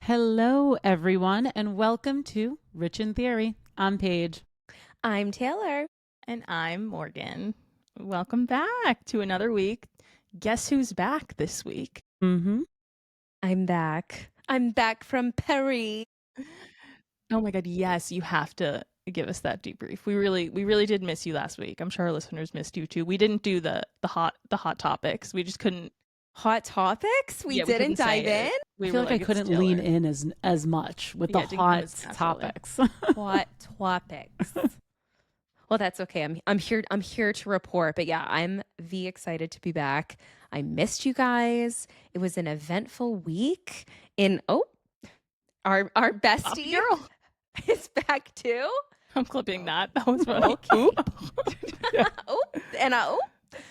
Hello, everyone, and welcome to Rich in Theory. I'm Paige. I'm Taylor. And I'm Morgan. Welcome back to another week. Guess who's back this week? Mm-hmm. I'm back. I'm back from Paris. Oh my god, yes, you have to give us that debrief. We really did miss you last week. I'm sure our listeners missed you too. We didn't do the hot topics. We just couldn't. Hot topics? We Yeah, didn't couldn't say dive in? it. We I feel were like I it's couldn't Taylor. lean in as much with the Yeah, it didn't come hot as naturally. topics. Hot topics. Well, that's okay. I'm here to report. But yeah, I'm excited to be back. I missed you guys. It was an eventful week. Our bestie Girl, is back too. I'm clipping that. That was funny.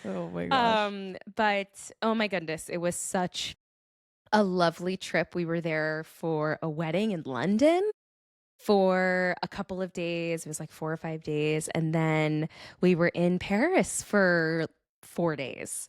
Oh my gosh. But oh my goodness, it was such a lovely trip. We were there for a wedding in London for a couple of days. It was like 4 or 5 days. And then we were in Paris for 4 days.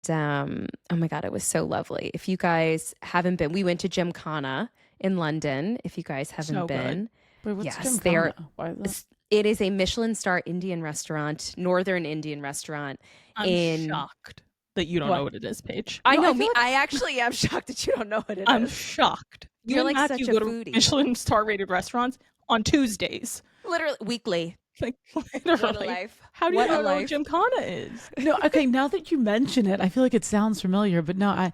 Oh my God, it was so lovely. If you guys haven't been, we went to Gymkhana in London. If you guys haven't So good. been, Wait, what's yes, they are. Why is that? It is a Michelin star Indian restaurant, Northern Indian restaurant. I'm shocked that you don't know what it is, Paige. I know. I I actually am shocked that you don't know what it is. I'm shocked. You're You like and such Matthew a go to foodie. Michelin star rated restaurants on Tuesdays. Literally weekly. Like What a literally. life. How do What you a not know what life. Gymkhana is? No, okay, now that you mention it, I feel like it sounds familiar, but no,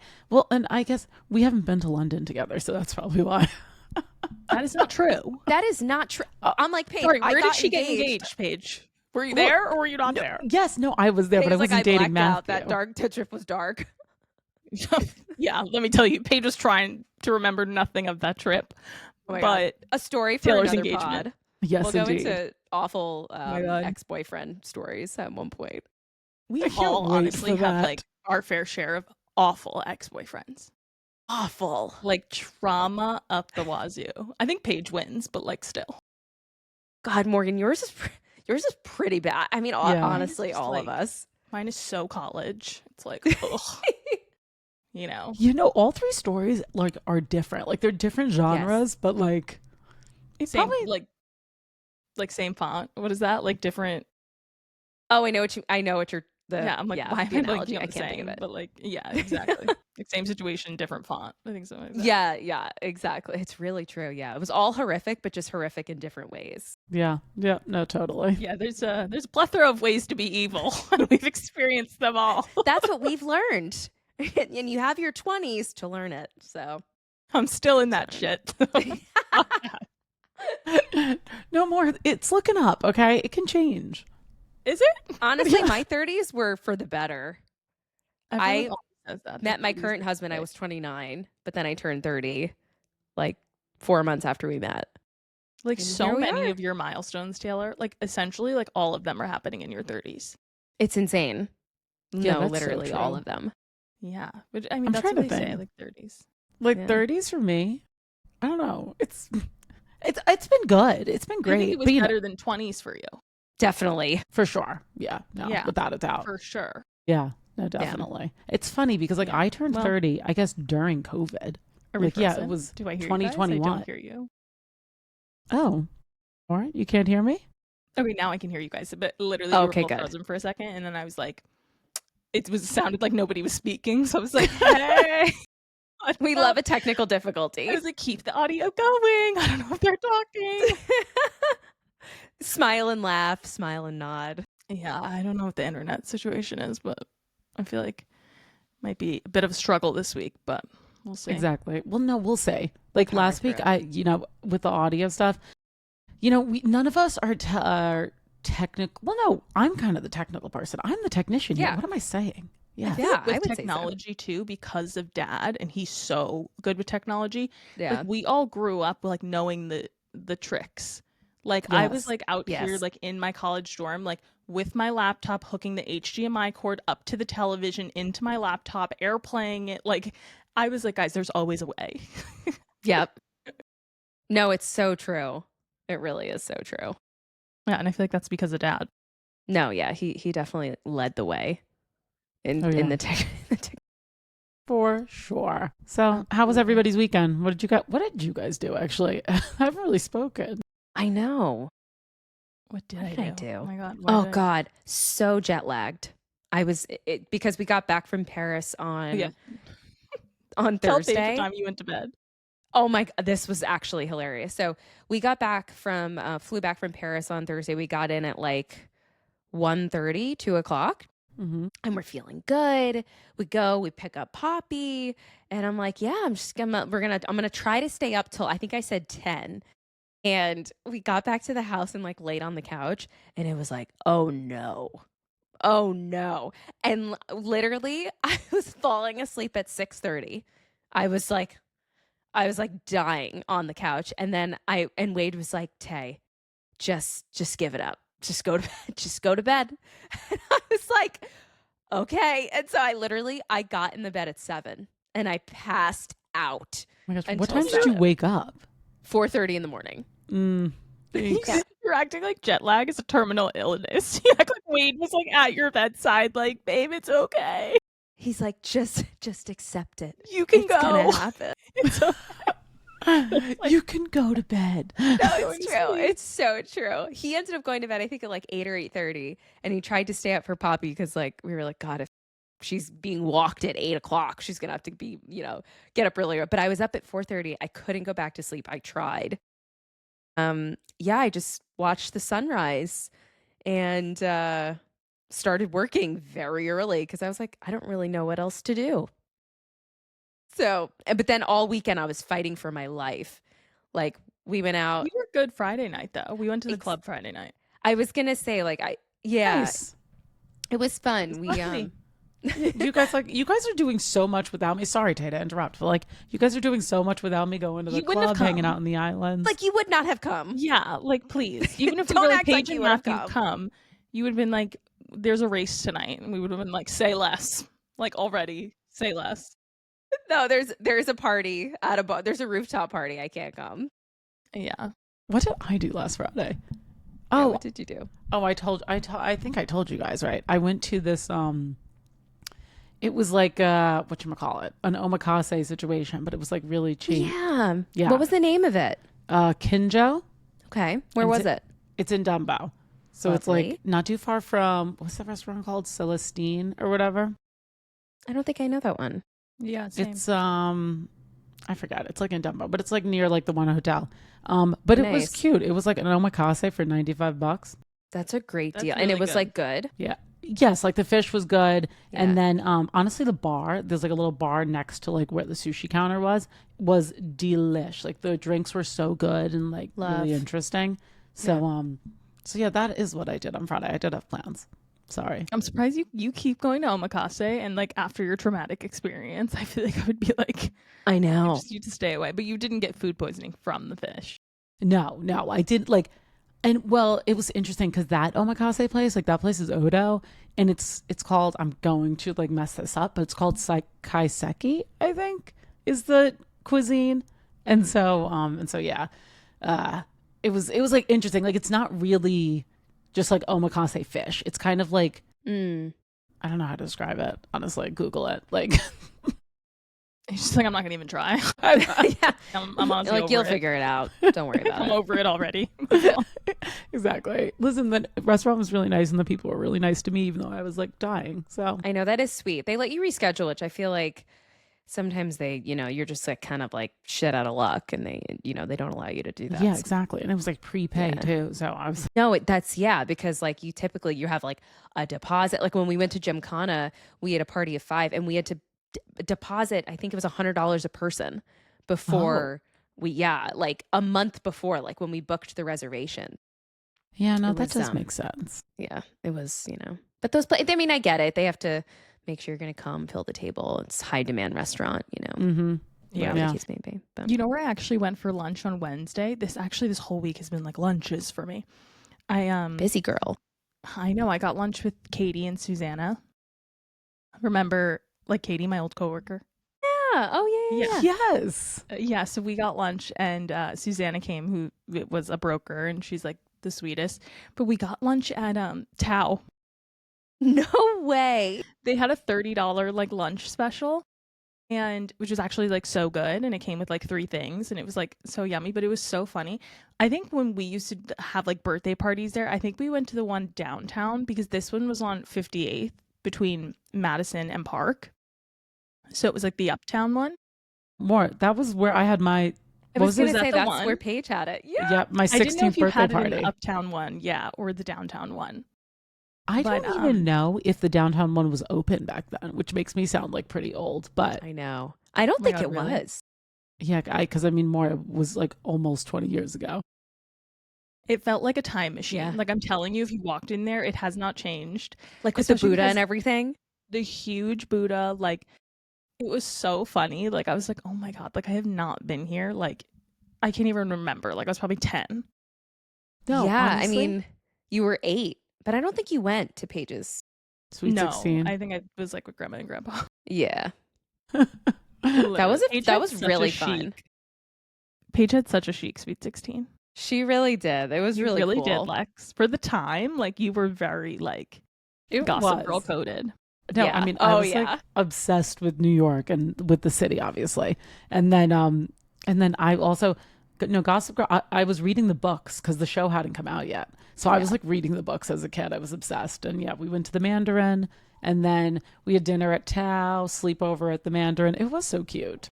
and I guess we haven't been to London together, so that's probably why. That is not true. That is not true. I'm like, Paige, Sorry, I where got did she get engaged, Paige? Were you there or were you not there? Yes, no, I was there, but I Paige's like, wasn't dating blacked Matthew. out. That dark trip was dark. Yeah, let me tell you, Paige was trying to remember nothing of that trip. Oh my but God. A story for Taylor's another engagement. pod. Yes, We'll go indeed. into awful my God. ex-boyfriend stories at one point. We I can't all wait honestly for have that. like our fair share of awful ex-boyfriends. Awful. Like trauma up the wazoo. I think Paige wins, but like still. God, Morgan, yours is pretty bad. I mean, Yeah. honestly, Just, all like, of us. Mine is so college. It's like, ugh. You know. You know, all three stories like are different. Like they're different genres, but like it's Same probably like same font. What is that? Like different. Oh, I know what you're. Yeah, I'm like, why am the I analogy? blanking on I the can't think same? of it. But like, yeah, exactly. Like same situation, different font. I think something like that. Yeah, exactly. It's really true. Yeah, it was all horrific, but just horrific in different ways. yeah, no, totally. Yeah, there's a plethora of ways to be evil, and we've experienced them all. That's what we've learned, and you have your 20s to learn it. So I'm still in that shit. No more. It's looking up. Okay, it can change. Is it? honestly, Yeah. my 30s were for the better. Everyone I always says that. Met my Their current 30s husband. I are was 29, but then I turned 30, like 4 months after we met. like And so here we many are. of your milestones, Taylor. Like essentially, like all of them are happening in your 30s. It's insane. Yeah, No, that's so literally all true. of them. Yeah, but I mean I'm that's trying what to they say, think. like 30s. Like Yeah. 30s for me. I don't know. It's been good. It's been I great. think it was but, you know, better than 20s for you, Definitely. for sure. Yeah. No, Yeah, without a doubt. for sure. Yeah. No, definitely. It's funny because like Yeah. I turned Well- 30, I guess during COVID. Are we Like, yeah, it frozen? was Do I hear you guys? I 2021. don't hear you. Oh. All right. You can't hear me? Okay, now I can hear you guys. But literally, Oh, you were okay, both good. frozen for a second, and then I was like, sounded like nobody was speaking. So I was like, hey. We love a technical difficulty. I was like, keep the audio going. I don't know if they're talking. Smile and laugh, smile and nod. Yeah, I don't know what the internet situation is, but I feel like might be a bit of a struggle this week, but we'll see. Exactly. Well, no, we'll say. Like Power last through week, it. with the audio stuff, none of us are technical. Well, no, I'm kind of the technical person. I'm the technician here. Yeah. What am I saying? Yeah. feel like Yeah, I with would say so. technology too, because of dad, and he's so good with technology. Yeah. Like we all grew up like knowing the tricks. Like I was Yes. like out here Yes. like in my college dorm, like with my laptop, hooking the HDMI cord up to the television into my laptop, airplaying it. Like I was like, guys, there's always a way. Yep. No, it's so true. It really is so true. Yeah, and I feel like that's because of dad. No, yeah, he definitely led the way in Oh, yeah. in the tech. For sure. So, how was everybody's weekend? What did you guys do actually? I haven't really spoken. I know. What did What I did I do? do? Oh my god. Oh God, so jet lagged. I was because we got back from Paris on Yeah. on Tell Dave Thursday. the time you went to bed. Oh my, this was actually hilarious. So we got back from flew back from Paris on Thursday. We got in at like 1:30, 2 o'clock. Mm-hmm. And we're feeling good. We pick up Poppy, and I'm like, yeah, I'm gonna try to stay up till I think I said 10. And we got back to the house and like laid on the couch, and it was like, oh no. Oh no. And literally I was falling asleep at 6:30. I was like dying on the couch. And then Wade was like, Tay, just give it up. Just go to bed. Just go to bed. And I was like, okay. And so I got in the bed at 7 and I passed out. Oh my gosh, what Until time did you 7. wake up? 4:30 in the morning. Thanks. You're acting like jet lag is a terminal illness. You act like Wade was like at your bedside, like, babe, it's okay. He's like, just accept it. You can It's go. gonna happen. It's okay. You can go to bed. No, Going it's to true. sleep. It's so true. He ended up going to bed, I think, at like 8 or 8:30, and he tried to stay up for Poppy because, like, we were like, God, if she's being walked at 8 o'clock, she's gonna have to be, get up earlier. But I was up at 4:30. I couldn't go back to sleep. I tried. I just watched the sunrise and started working very early because I was like, I don't really know what else to do. So, but then all weekend I was fighting for my life. Like, we went out. We were good Friday night though. We went to the club Friday night. I was gonna say, like, Nice. it was fun. We funny. You guys are doing so much without me. Sorry, Tay, to interrupt, but like you guys are doing so much without me going to the You wouldn't have club, hanging come. out in the islands. like, you would not have come. Yeah, like please. Even if we Don't were like act like Paige you and would've Matthew come, you would have been like, there's a race tonight, and we would have been like, say less. Like already, say less. No, there's a party at a bar. There's a rooftop party. I can't come. Yeah. what did I do last Friday? Yeah, Oh, what did you do? oh, I think I told you guys, right? I went to this it was like whatchamacallit, an omakase situation, but it was like really cheap. Yeah. Yeah. What was the name of it? Kinjo. Okay. Where was it? It's in Dumbo. So it's Lovely. like not too far from, what's that restaurant called? Celestine or whatever. I don't think I know that one. Yeah, same. It's I forgot. It's like in Dumbo, but it's like near like the one hotel. But it was Nice. cute. It was like an omakase for $95. That's a great That's deal. And it really was good. like good. Yeah. Yes, like the fish was good. Yeah. And then honestly the bar, there's like a little bar next to like where the sushi counter was delish. Like the drinks were so good and like Love. really interesting. So so yeah, that is what I did on Friday. I did have plans. Sorry. I'm surprised you keep going to omakase, and like after your traumatic experience, I feel like I would be like, I know. just you to stay away. But you didn't get food poisoning from the fish. No, I didn't like. And well, it was interesting because that omakase place, like that place is Odo, and it's called, I'm going to like mess this up, but it's called kaiseki, I think, is the cuisine. And so yeah, it was like interesting. Like it's not really just like omakase fish. It's kind of like I don't know how to describe it. Honestly, Google it. Like It's just like, I'm not gonna even try. Yeah. I'm honestly Like, over you'll it. figure it out. Don't worry about I'm it. over it already. exactly. Listen, the restaurant was really nice and the people were really nice to me, even though I was like dying. So I know, that is sweet. They let you reschedule, which I feel like sometimes they, you're just like kind of like shit out of luck, and they, they don't allow you to do that. yeah, exactly. And it was like prepay Yeah. too. So I was No, because like you have like a deposit. Like when we went to Gymkhana, we had a party of 5 and we had to deposit, I think it was $100 a person before like a month before, like when we booked the reservation. yeah, no, It that was, does make sense. Yeah, it was, but those I mean, I get it. They have to make sure you're going to come fill the table. It's high demand restaurant, Mm-hmm. whatever Yeah. the case may be. But You know where I actually went for lunch on Wednesday? This whole week has been like lunches for me. busy girl. I know I got lunch with Katie and Susanna. Remember, like Katie, my old coworker? Yeah. Oh yeah. Yes. Yeah, so we got lunch, and Susanna came, who was a broker, and she's like the sweetest. But we got lunch at Tao. No way. They had a $30 like lunch special. and which was actually like so good, and it came with like 3 things, and it was like so yummy, but it was so funny. I think when we used to have like birthday parties there, I think we went to the one downtown because this one was on 58th between Madison and Park. So it was like the uptown one. That was where I had my I was going to that say the that's one? where Paige had it. Yeah. yeah, my I didn't know 16th if you birthday had it in party. the uptown one, yeah, or the downtown one. I But, don't even know if the downtown one was open back then, which makes me sound like pretty old. But I know. I don't Oh my think God, it really? was. yeah, because I mean, more was like almost 20 years ago. It felt like a time machine. Yeah. Like I'm telling you, if you walked in there, it has not changed. Like with the Especially Buddha because and everything. the huge Buddha, like it was so funny. Like I was like, oh my God, like I have not been here. Like I can't even remember. Like I was probably 10. No, yeah. honestly, I mean, you were 8, but I don't think you went to Paige's. Sweet No, 16. I think I was like with grandma and grandpa. Yeah. Literally. Paige that had was such a really fun. chic- Paige had such a chic Sweet 16. She really did. It was You really really cool. did, Lex. For the time, like you were very like It Gossip was. Girl coded. No, Yeah. I mean, I Oh, was yeah. like obsessed with New York and with the city, obviously. And then I also, Gossip Girl. I was reading the books because the show hadn't come out yet, so I was like reading the books as a kid. I was obsessed, and yeah, we went to the Mandarin, and then we had dinner at Tao, sleepover at the Mandarin. It was so cute.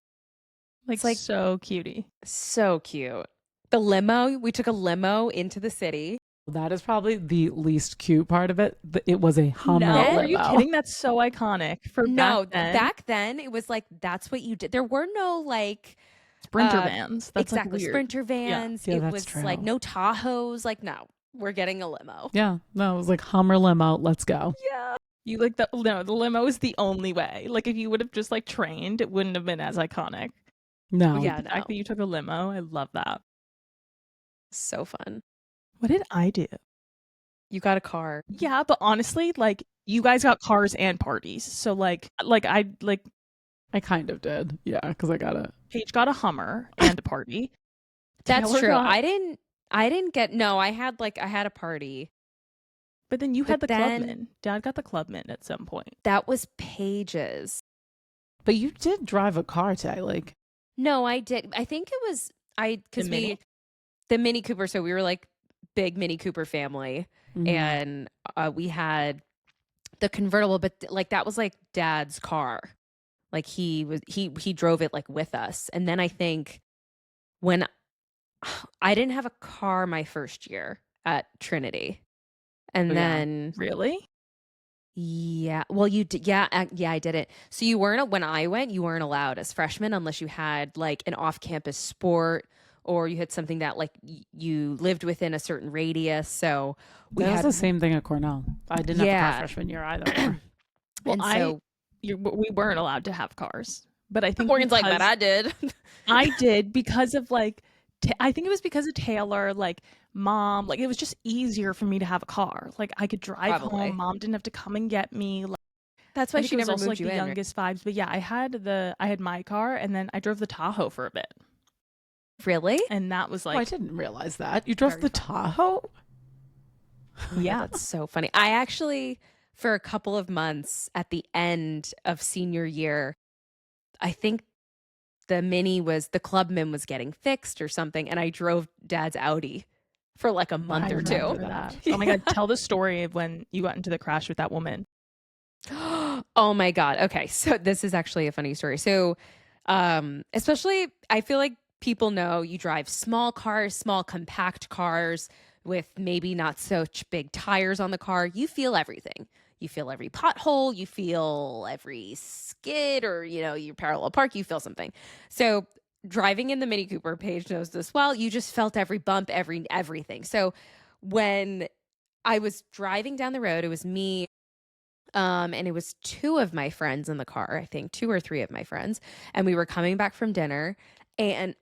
Like so cutie. So cute. The limo, we took a limo into the city. That is probably the least cute part of it. It was a Hummer No, limo. are you kidding? That's so iconic. For No, back then it was like that's what you did. There were no like Sprinter vans. That's exactly like weird. Sprinter vans. Yeah, it that's was true. like no Tahoes. Like no, we're getting a limo. Yeah, no, it was like Hummer limo. Let's go. Yeah. You like the limo is the only way. Like if you would have just like trained, it wouldn't have been as iconic. No, Yeah, The no. fact that you took a limo, I love that. So fun. What did I do? You got a car. Yeah, but honestly, like you guys got cars and parties. So like I kind of did. Yeah, because I got a. Paige got a Hummer and a party. That's Taylor true. got- I didn't get no, I had a party. But then you had the But then- Clubman. Dad got the Clubman at some point. That was Paige's. But you did drive a car, Tay. Like, No, I did. I think it was because Mini? the Mini Cooper. So we were like big Mini Cooper family, mhm. and we had the convertible, but like that was like Dad's car. Like he drove it like with us, and then I think when I didn't have a car my first year at Trinity, and Oh, yeah. then Really? yeah, well you did, yeah, I didn't. So you weren't when I went, you weren't allowed as freshmen unless you had like an off-campus sport or you had something that like you lived within a certain radius. So we That was had the same thing at Cornell. I didn't have a Yeah. car freshman year either. Well, and so we weren't allowed to have cars. But I think Morgan's like, because- but I did. I did because of like I think it was because of Taylor, like mom, like it was just easier for me to have a car. Like I could drive Probably. home. Mom didn't have to come and get me. Like, That's I why think she it was never also moved like you the in. Right? youngest vibes. But yeah, I had my car and then I drove the Tahoe for a bit. Really? And that was Oh, I like didn't realize that. You drove Very the fun. Tahoe? yeah. That's so funny. I actually, for a couple of months at the end of senior year, I think the Clubman was getting fixed or something, and I drove Dad's Audi for like a month I or remember two. that. Oh my god, tell the story of when you got into the crash with that woman. Oh my God. Okay. So this is actually a funny story. So, especially I feel like people know you drive small cars, small compact cars with maybe not such big tires on the car. You feel everything. You feel every pothole, you feel every skid or, you parallel park, you feel something. So driving in the Mini Cooper, Paige knows this well, you just felt every bump, everything. So when I was driving down the road, it was me, and it was 2 of my friends in the car, I think 2 or 3 of my friends. And we were coming back from dinner and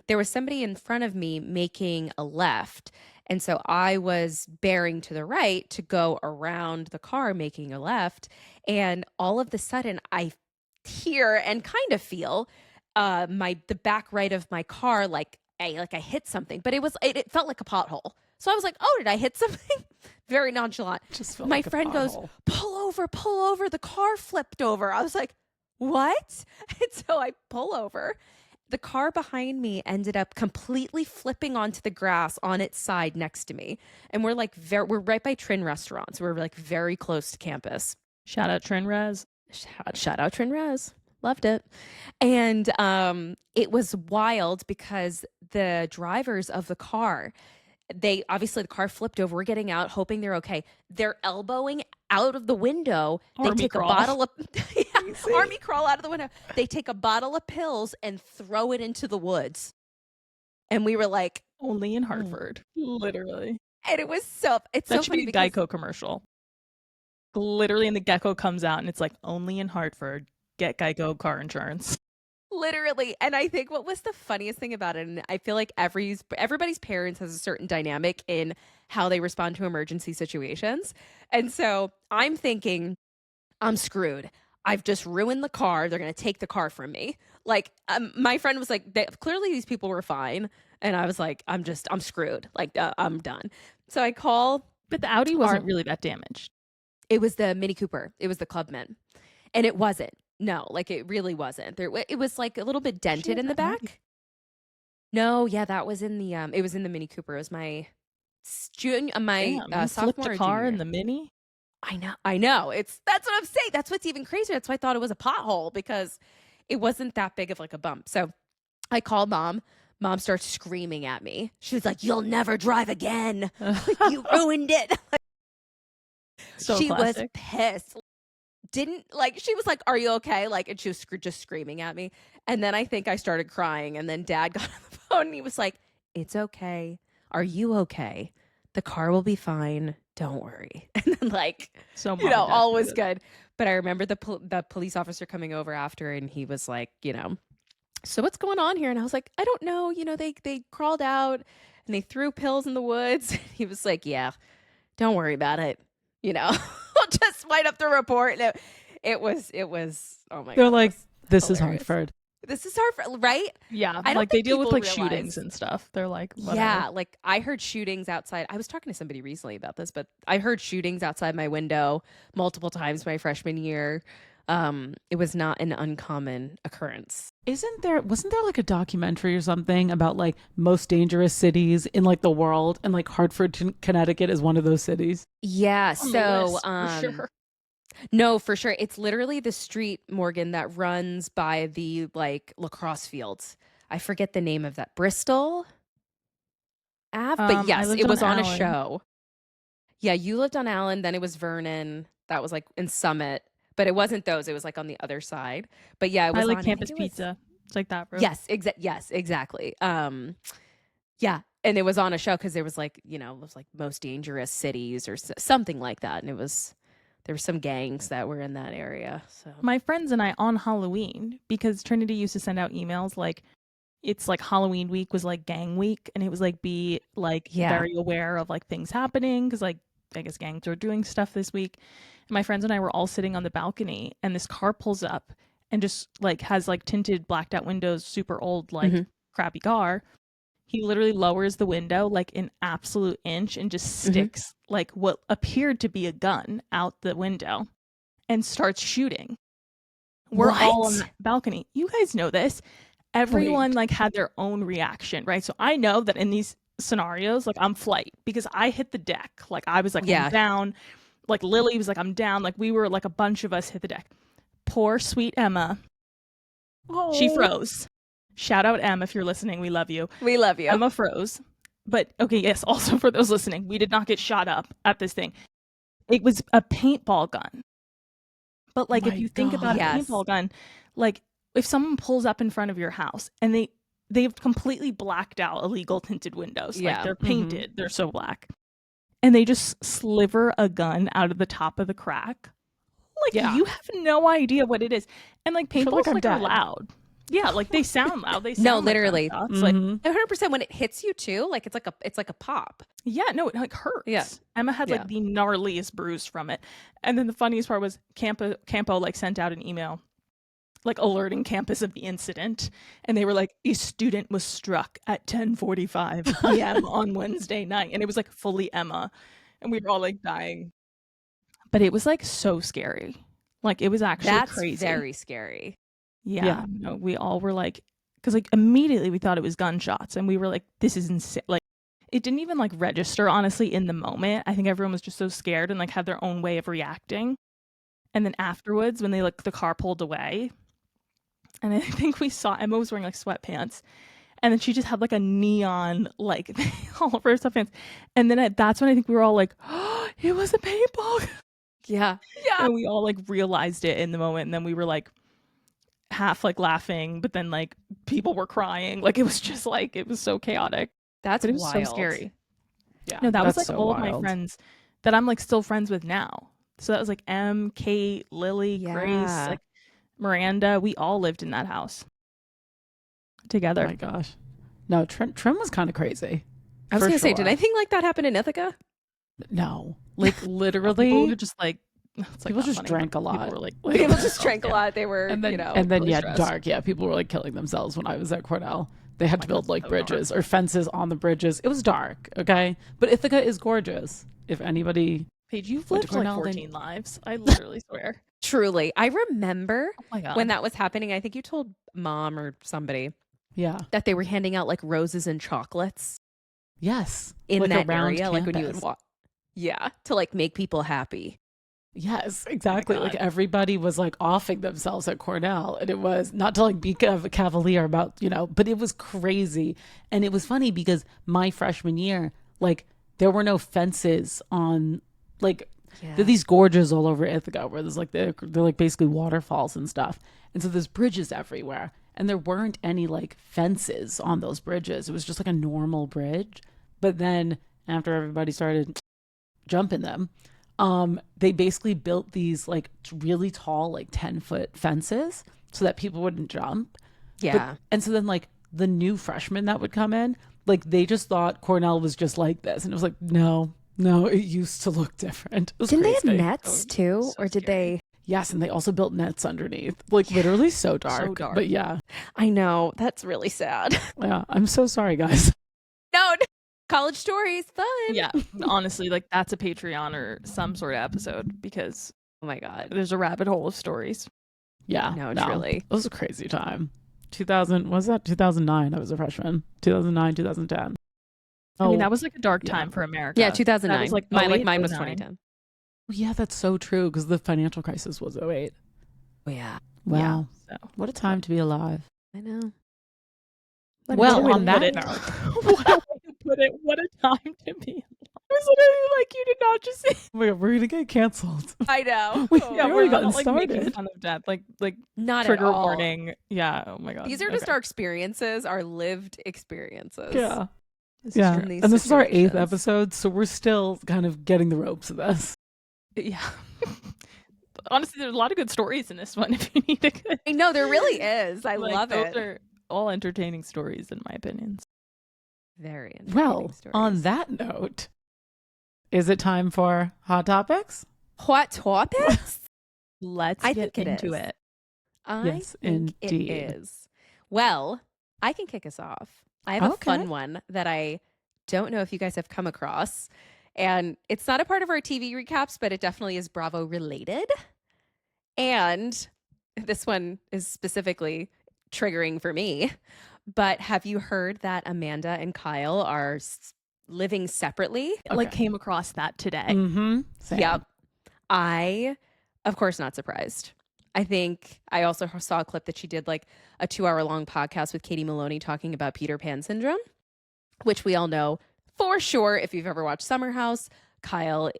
there was somebody in front of me making a left. And so I was bearing to the right to go around the car making a left. And all of a sudden I hear and kind of feel the back right of my car like I hit something, but it felt like a pothole. So I was like, oh, did I hit something? Very nonchalant. Just felt My like a friend goes, pothole. pull over. The car flipped over. I was like, what? And so I pull over. The car behind me ended up completely flipping onto the grass on its side next to me. And we're like, we're right by Trin restaurants. We're like very close to campus. Shout out Trinrez. Shout out Trin Res. Loved it. And it was wild because the drivers of the car, they obviously the car flipped over. We're getting out, hoping they're okay. They're elbowing out of the window. They Army take crawl. a bottle of army crawl out of the window. They take a bottle of pills and throw it into the woods. And we were like, Only in Hartford. Literally. and it was so it's That so should funny be a because Geico commercial. Literally, and the gecko comes out and it's like, only in Hartford. Get Geico car insurance. literally. And I think what was the funniest thing about it, and I feel like everybody's parents has a certain dynamic in how they respond to emergency situations. And so I'm thinking, I'm screwed. I've just ruined the car. They're going to take the car from me. Like, my friend was like, clearly these people were fine. And I was like, I'm screwed. Like, I'm done. So I call. But the Audi wasn't really that damaged. It was the Mini Cooper. It was the Clubman. And it wasn't. No, like it really wasn't. It was like a little bit dented in the back. No, yeah, that was in the it was in the Mini Cooper. It was my Damn, you sophomore flipped a or car junior. in the Mini? I know. That's what I'm saying. That's what's even crazier. That's why I thought it was a pothole because it wasn't that big of like a bump. So I called mom. Mom starts screaming at me. She was like, "You'll never drive again. You ruined it." So she classic. was pissed. She was like, "Are you okay?" Like, and she was just screaming at me. And then I think I started crying. And then dad got on the phone and he was like, "It's okay. Are you okay? The car will be fine. Don't worry." And then like, So all was good. But I remember the police officer coming over after and he was like, "So what's going on here?" And I was like, "I don't know. They crawled out and they threw pills in the woods." He was like, "Yeah, don't worry about it. I'll just write up the report." And it was, oh my God. They're like, this is hilarious. Hartford. This is Hartford, right? Yeah, I don't like they think deal with people like realize. shootings and stuff. They're like, whatever. Yeah, like I heard shootings outside. I was talking to somebody recently about this, but I heard shootings outside my window multiple times my freshman year. It was not an uncommon occurrence. Wasn't there like a documentary or something about like most dangerous cities in like the world, and like Hartford, Connecticut is one of those cities? Yeah, On the so list, for sure. no, for sure. It's literally the street, Morgan, that runs by the like lacrosse fields. I forget the name of that. Bristol Ave? But I yes, lived it was on a Allen. show. Yeah, you lived on Allen, then it was Vernon. That was like in Summit. But it wasn't those. It was like on the other side. But yeah, it was I like on Campus think it was- Pizza. It's like that, bro. Yes, exactly. Yeah, and it was on a show because there was like, it was like most dangerous cities or something like that. And there were some gangs that were in that area. So My friends and I on Halloween, because Trinity used to send out emails like, it's like Halloween week was like gang week, and it was like be like very aware of like things happening because like I guess gangs are doing stuff this week. And my friends and I were all sitting on the balcony, and this car pulls up and just like has like tinted blacked out windows, super old like crappy car. He literally lowers the window like an absolute inch and just sticks like what appeared to be a gun out the window and starts shooting. We're all on the balcony. You guys know this. Everyone like had their own reaction, right? So I know that in these scenarios, like I'm flight because I hit the deck. Like I was like, I'm down. Like Lily was like, I'm down. Like we were like a bunch of us hit the deck. Poor sweet Emma. She froze. Shout out Em if you're listening. We love you. we love you. Emma froze. But okay, yes, also for those listening, we did not get shot up at this thing. It was a paintball gun. But like if you think about a paintball gun, like if someone pulls up in front of your house and they've completely blacked out illegal tinted windows. Like they're painted, they're so black. And they just sliver a gun out of the top of the crack. Like you have no idea what it is. And like paintballs like are loud. Yeah, like they sound loud. They sound No, like literally. gunshots. Like 100% when it hits you too, like it's like a pop. yeah, no, it like hurts. Yeah. Emma had like the gnarliest bruise from it. And then the funniest part was Campo like sent out an email like alerting campus of the incident, and they were like, a student was struck at 10:45 p.m. on Wednesday night, and it was like fully Emma, and we were all like dying. But it was like so scary. Like it was actually That's crazy. very scary. Yeah. No, we all were like, because like immediately we thought it was gunshots, and we were like, this is insane. Like it didn't even like register honestly in the moment. I think everyone was just so scared and like had their own way of reacting. And then afterwards, when they like the car pulled away, and I think we saw Emma was wearing like sweatpants, and then she just had like a neon like all over her sweatpants. And then that's when I think we were all like, oh, it was a paintball. Yeah. And we all like realized it in the moment, and then we were like half like laughing, but then like people were crying. Like it was just like it was so chaotic. That's But it was wild. so scary. Yeah. No, that was like so all of my wild. friends that I'm like still friends with now. So that was like M, Kate, Lily, Grace, Yeah. like Miranda. We all lived in that house Oh together. my gosh. No, Trim was kind of crazy. I was For going to say, sure. did anything like that happen in Ithaca? No, like People literally, were just like, it's like people not just funny, drank but a lot. People were like, People just drank a lot. They were, and then you know, really really stressed. dark. Yeah, people were like killing themselves when I was at Cornell. They had to build like so bridges or fences on the bridges. It was dark. Okay, but Ithaca is gorgeous. If anybody, Paige, you've went to lived like Cornell, then- 14 lives. I literally swear. Truly. I remember Oh my God. when that was happening. I think you told mom or somebody yeah, that they were handing out like roses and chocolates yes, in like, that around area. Like when you would campus. walk. Yeah. To like make people happy. Yes, exactly. Like God. everybody was like offing themselves at Cornell, and it was not to like be cavalier about, you know, but it was crazy. And it was funny because my freshman year, like there were no fences on, like there are these gorges all over Ithaca where there's like they're like basically waterfalls and stuff, and so there's bridges everywhere, and there weren't any like fences on those bridges. It was just like a normal bridge. But then after everybody started jumping them, they basically built these like really tall, like 10-foot fences so that people wouldn't jump. Yeah. And so then like the new freshmen that would come in, like they just thought Cornell was just like this. And it was like, no, it used to look different. It was Didn't they crazy. have nets too? so Or did scary. they? Yes, and they also built nets underneath. Like literally so dark. dark. But yeah. I know. That's really sad. Yeah. I'm so sorry, guys. No. College stories. Fun. Yeah, honestly, like that's a Patreon or some sort of episode because Oh my God. there's a rabbit hole of stories. Yeah. No, truly. It was a crazy time. 2000, was that 2009? I was a freshman. 2009, 2010. I mean, that was like a dark yeah. time for America. Yeah, That 2009. was like mine 08, mine was 09. 2010. Yeah, that's so true because the financial crisis was 08. Oh yeah. Wow. So What a time to be alive. I know. Well, What a way on to that put it. note, What a way to put it. What a time to be. I was literally like, you did not just say. oh my God, we're going to get canceled. I know. We- Oh, yeah, Yeah, we're we're gotten not like making started. fun of death. Like not trigger at all. warning. Yeah. Oh my God. These are just Okay. our experiences, our lived experiences. Yeah. This is Yeah. true. in these And this is our 8th situations. episode, so we're still kind of getting the ropes of this. Yeah. Honestly, there's a lot of good stories in this one. If you need a good, I know there really is. I like, love those it. are all entertaining stories, in my opinion. Very entertaining Well, stories. on that note, is it time for Hot Topics? Hot topics? Let's I get think it into is. it. I Yes, think indeed. it is. Well, I can kick us off. I have a Okay. fun one that I don't know if you guys have come across. And it's not a part of our TV recaps, but it definitely is Bravo related. And this one is specifically triggering for me. But have you heard that Amanda and Kyle are living separately? Like Okay. came across that today. Mm-hmm. Yep. I, of course, not surprised. I think I also saw a clip that she did like a 2-hour long podcast with Katie Maloney talking about Peter Pan syndrome, which we all know for sure. If you've ever watched Summer House, Kyle,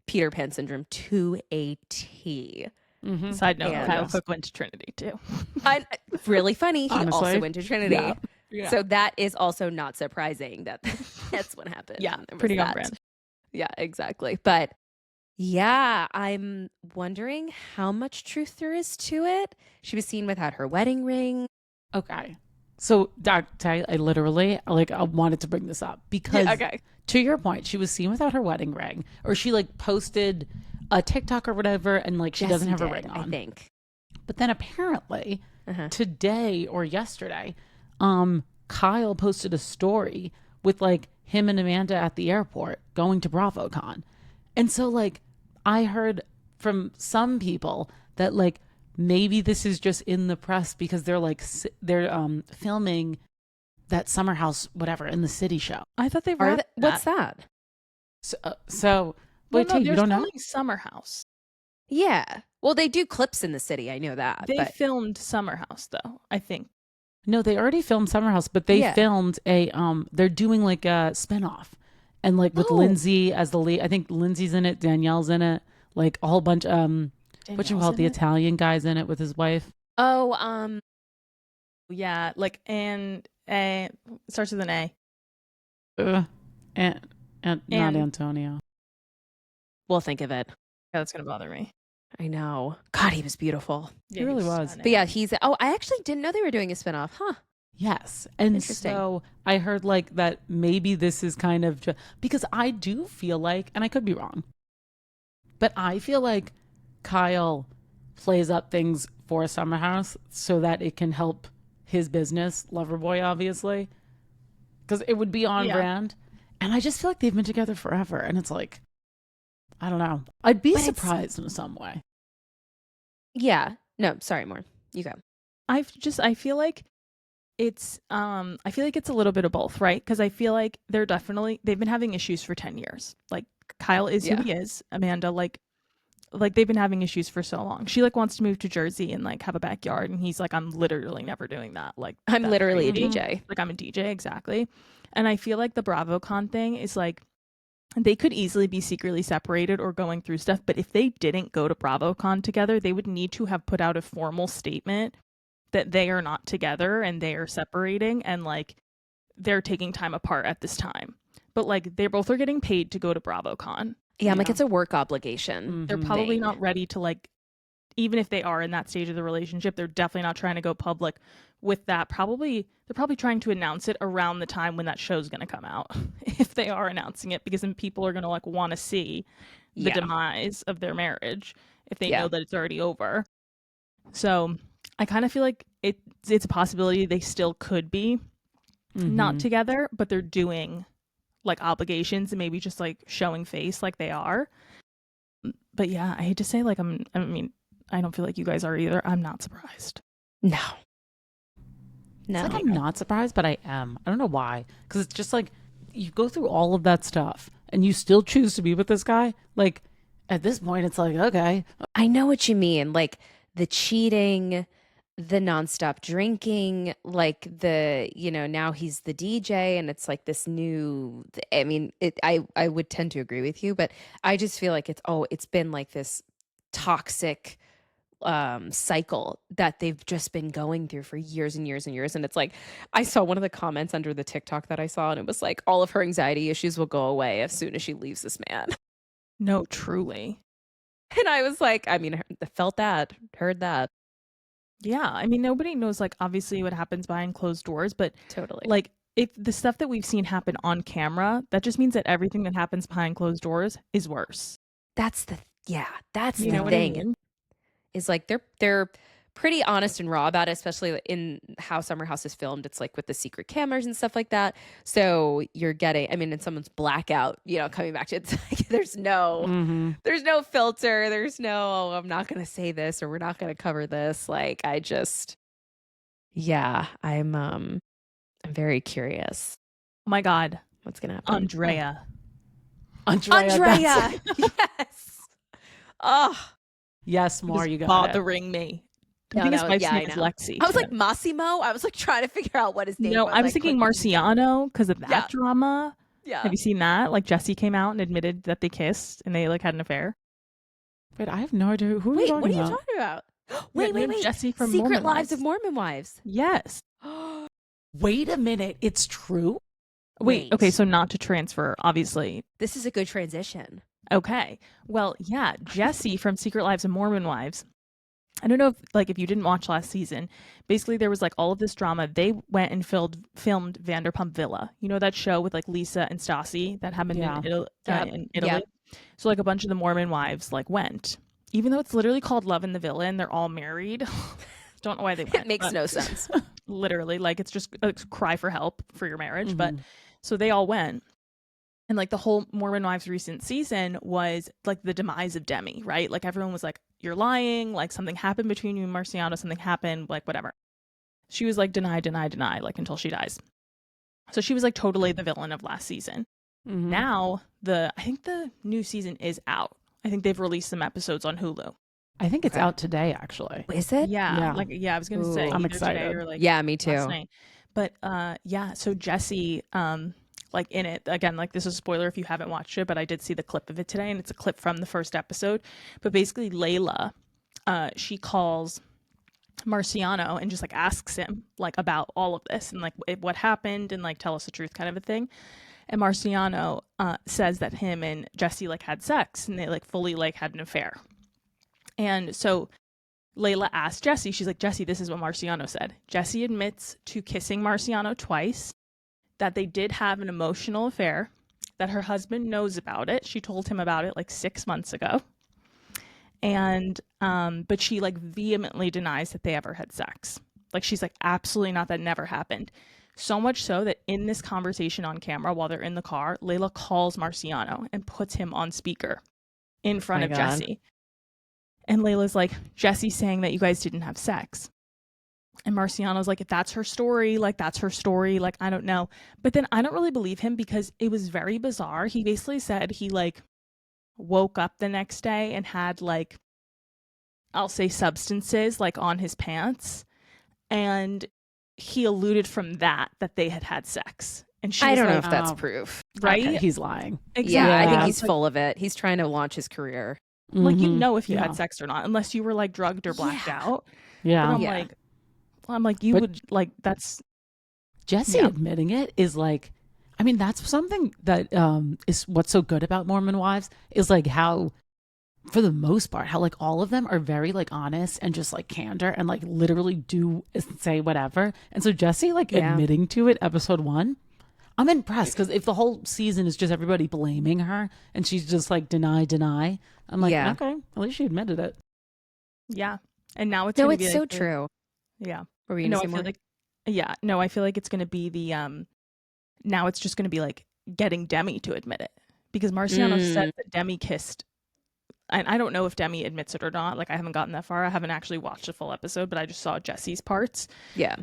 Peter Pan syndrome to a T. Mm-hmm. Side note, And- Kyle Cook went to Trinity too. Really funny. He also Honestly, went to Trinity. yeah. So that is also not surprising that that's what happened. Yeah, There was pretty on that. brand. Yeah, exactly. But yeah, I'm wondering how much truth there is to it. She was seen without her wedding ring. Okay. So, I literally, like, I wanted to bring this up because, okay. to your point, she was seen without her wedding ring, or she, like, posted a TikTok or whatever, and, like, she doesn't have a ring on. I think. But then apparently, Uh-huh. today or yesterday, Kyle posted a story with, like, him and Amanda at the airport going to BravoCon. And so, like, I heard from some people that like maybe this is just in the press because they're like they're filming that summer house whatever in the city show. I thought they wrapped What's that? So well, wait, no, Tate, you they're don't know? filming Summer House. Yeah. Well, they do clips in the city. I know that. They but filmed Summer House though, I think. No, they already filmed Summer House, but they Yeah. filmed a they're doing like a spinoff. And like with Oh. Lindsay as the lead. I think Lindsay's in it, Danielle's in it, like a whole bunch what you call it, the Italian guy's in it with his wife. Oh, yeah, like and starts with an A. And not Antonio. we'll think of it. Yeah, that's gonna bother me. I know. God, he was beautiful. He really was. But yeah, I actually didn't know they were doing a spinoff, huh? Yes. And Interesting. so I heard like that maybe this is kind of because I do feel like, and I could be wrong, but I feel like Kyle plays up things for Summer House so that it can help his business, Loverboy, obviously, because it would be on brand. And I just feel like they've been together forever. And it's like, I don't know. I'd be surprised in some way. Yeah. No, sorry, more. You go. I feel like it's a little bit of both, right? Because I feel like they've been having issues for 10 years. Like Kyle is who he is. Amanda, like they've been having issues for so long. She like wants to move to Jersey and like have a backyard, and he's like, I'm literally never doing that. Like I'm literally crazy. a DJ. Like I'm a DJ, exactly. And I feel like the BravoCon thing is like they could easily be secretly separated or going through stuff, but if they didn't go to BravoCon together, they would need to have put out a formal statement that they are not together and they are separating and like they're taking time apart at this time. But like they both are getting paid to go to BravoCon. Yeah, I'm like, it's a work obligation. They're probably not ready to like, even if they are in that stage of the relationship, they're definitely not trying to go public with that. They're probably trying to announce it around the time when that show's going to come out, if they are announcing it, because then people are going to like want to see the demise of their marriage if they know that it's already over. So I kind of feel like it's a possibility they still could be not together, but they're doing like obligations and maybe just like showing face like they are. But yeah, I hate to say like I don't feel like you guys are either. I'm not surprised. No. It's like I'm not surprised, but I am. I don't know why. Because it's just like you go through all of that stuff and you still choose to be with this guy. Like at this point, it's like, okay. I know what you mean. Like the cheating, the nonstop drinking, like now he's the DJ and it's like this new, I would tend to agree with you, but I just feel like it's been like this toxic cycle that they've just been going through for years and years and years. And it's like, I saw one of the comments under the TikTok that I saw and it was like, all of her anxiety issues will go away as soon as she leaves this man. No, truly. And I was like, I felt that, heard that. Yeah, nobody knows like obviously what happens behind closed doors, but Totally. like if the stuff that we've seen happen on camera, that just means that everything that happens behind closed doors is worse. That's the thing. What I mean? Is like they're pretty honest and raw about it, especially in how Summer House is filmed. It's like with the secret cameras and stuff like that. So you're getting, in someone's blackout, coming back to it, it's like there's no filter. There's no, I'm not going to say this or we're not going to cover this. Like I'm very curious. Oh my God. What's going to happen? Andrea. Yes. Oh, yes, more you got bothering me. I think his wife's name is Lexi. I was like Massimo. I was like trying to figure out what his name was. No, I was thinking Marciano because of that drama. Yeah. Have you seen that? Like Jesse came out and admitted that they kissed and they like had an affair. Wait, I have no idea who. Wait, what are you talking about? Wait. Jesse from Secret Mormon Lives of Mormon Wives. Yes. Wait a minute, it's true? Wait, okay, so not to transfer, obviously. This is a good transition. Okay. Well, yeah, Jesse from Secret Lives of Mormon Wives. I don't know if you didn't watch last season. Basically, there was like all of this drama. They went and filmed Vanderpump Villa. You know that show with like Lisa and Stassi that happened in Italy? Yep. So like a bunch of the Mormon wives like went. Even though it's literally called Love in the Villa and they're all married. Don't know why they went. It makes no sense. Literally, like it's just a cry for help for your marriage. But so they all went. And like the whole Mormon Wives recent season was like the demise of Demi, right? Like everyone was like, you're lying, like something happened between you and Marciano, something happened, like whatever. She was like, deny, deny, deny, like until she dies. So she was like totally the villain of last season. Now I think the new season is out. I think they've released some episodes on Hulu. I think it's out today, actually. Is it? Yeah. Yeah. I was gonna say I'm either today excited. or like Yeah, me too. last night. But so Jesse, like in it, again, like this is a spoiler if you haven't watched it, but I did see the clip of it today, and it's a clip from the first episode. But basically Layla, she calls Marciano and just like asks him like about all of this and like what happened and like tell us the truth kind of a thing. And Marciano says that him and Jesse like had sex and they like fully like had an affair. And so Layla asked Jesse, she's like, Jesse, this is what Marciano said. Jesse admits to kissing Marciano twice, that they did have an emotional affair, that her husband knows about it. She told him about it like 6 months ago. And but she like vehemently denies that they ever had sex. Like she's like, absolutely not, that never happened. So much so that in this conversation on camera while they're in the car, Layla calls Marciano and puts him on speaker in front of Jesse. And Layla's like, Jesse's saying that you guys didn't have sex. And Marciano's like, if that's her story, like that's her story, like I don't know. But then I don't really believe him because it was very bizarre. He basically said he like woke up the next day and had like, I'll say substances like on his pants. And he alluded from that they had sex. And she I was don't know like, if that's proof. right? Okay, he's lying. Exactly. Yeah, I think Yeah. he's full of it. He's trying to launch his career. Like, you Mhm. know if you Yeah. had sex or not, unless you were like drugged or blacked out. Yeah. But Yeah. I'm like, you But- would like, that's, Jesse Yeah. admitting it is like, I mean, that's something that is what's so good about Mormon wives is like how, for the most part, how like all of them are very like honest and just like candor and like literally do say whatever. And so Jesse like Yeah. admitting to it, episode 1, I'm impressed because if the whole season is just everybody blaming her and she's just like deny, I'm like, Yeah. okay, at least she admitted it. yeah. And now it's No, gonna it's be so like the- true. Yeah. Were we No, gonna I say feel more? like, yeah. No, I feel like it's gonna be the now it's just gonna be like getting Demi to admit it because Marciano said that Demi kissed. And I don't know if Demi admits it or not. Like I haven't gotten that far. I haven't actually watched a full episode, but I just saw Jesse's parts. Yeah.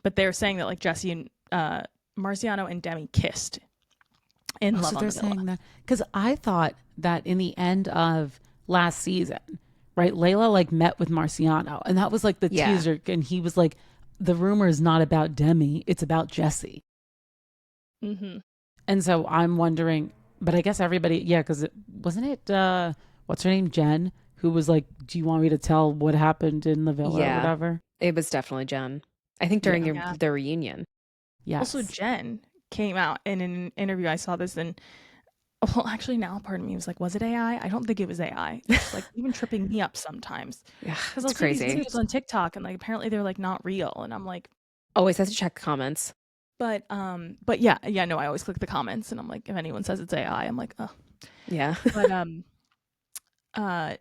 But they're saying that like Jesse and Marciano and Demi kissed in Love So on they're the Villa. saying that because I thought that in the end of last season, right, Layla like met with Marciano and that was like the Yeah. teaser and he was like, the rumor is not about Demi, it's about Jesse. Mm-hmm. And so I'm wondering, but I guess everybody, yeah, because it wasn't it, what's her name, Jen, who was like, do you want me to tell what happened in the villa Yeah. or whatever? It was definitely Jen. I think during Yeah. their reunion. Yes. Also, Jen came out in an interview. I saw this, and well, actually, now part of me was like, was it AI? I don't think it was AI. It's like even tripping me up sometimes Yeah, because it's I'll see these crazy. videos on TikTok, and like apparently they're like not real, and I'm like, Always have to check comments. but yeah, no, I always click the comments, and I'm like, if anyone says it's AI, I'm like, oh, Yeah. but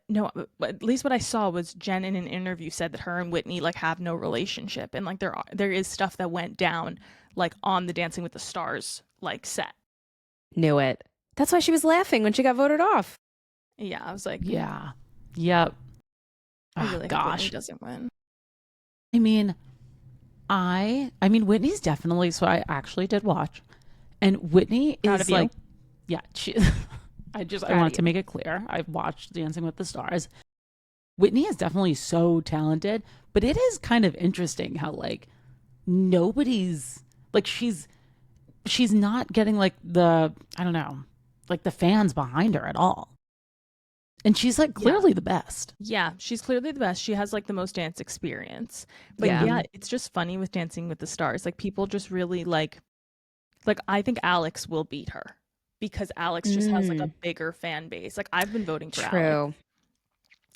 no, but at least what I saw was Jen in an interview said that her and Whitney like have no relationship, and like there is stuff that went down like on the Dancing with the Stars like set. Knew it. That's why she was laughing when she got voted off. Yeah, I was like, Yeah. Yep. I Oh, really hope gosh. Whitney doesn't win. I mean, I mean, Whitney's definitely, so I actually did watch. And Whitney Proud is of you. like, yeah, she, I Proud wanted of to make it clear. I've watched Dancing with the Stars. Whitney is definitely so talented, but it is kind of interesting how like nobody's like she's not getting like the, I don't know, like the fans behind her at all. And she's like clearly the best. Yeah, she's clearly the best. She has like the most dance experience. But Yeah. yeah, it's just funny with Dancing with the Stars. Like people just really like I think Alex will beat her because Alex just has like a bigger fan base. Like I've been voting for Alex. True.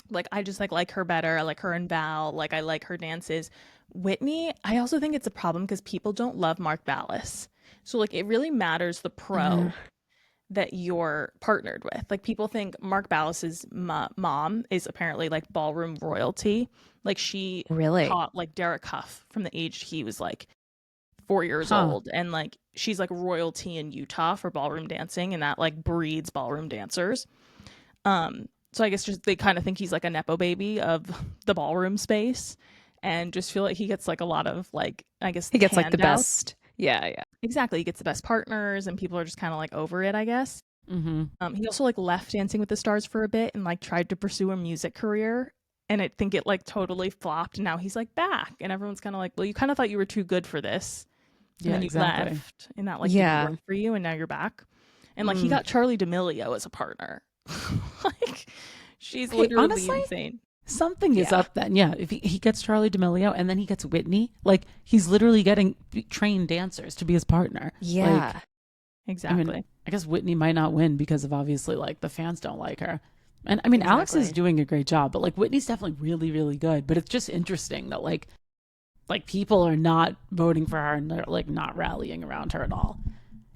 Like I just like her better. I like her and Val. Like I like her dances. Whitney, I also think it's a problem because people don't love Mark Ballas. So like it really matters the pro that you're partnered with. Like people think Mark Ballas's mom is apparently like ballroom royalty. Like she Really? taught like Derek Huff from the age he was like 4 years Huh. old, and like she's like royalty in Utah for ballroom dancing, and that like breeds ballroom dancers. So I guess just they kind of think he's like a nepo baby of the ballroom space, and just feel like he gets like a lot of like, I guess He gets like the handouts. best. Yeah. Exactly, he gets the best partners, and people are just kind of like over it, I guess. He also like left Dancing with the Stars for a bit and like tried to pursue a music career, and I think it like totally flopped. And now he's like back, and everyone's kind of like, well, you kind of thought you were too good for this, and Yeah, then you exactly. left, and that like Yeah. didn't work for you, and now you're back. And like he got Charlie D'Amelio as a partner. Like she's Hey, literally honestly, insane. something is Yeah. up then. Yeah, if he gets Charlie D'Amelio and then he gets Whitney, like he's literally getting trained dancers to be his partner. Yeah. Like, Exactly. I guess Whitney might not win because of obviously like the fans don't like her. And I mean, Alex is Exactly. doing a great job, but like Whitney's definitely really, really good. But it's just interesting that like people are not voting for her and they're like not rallying around her at all.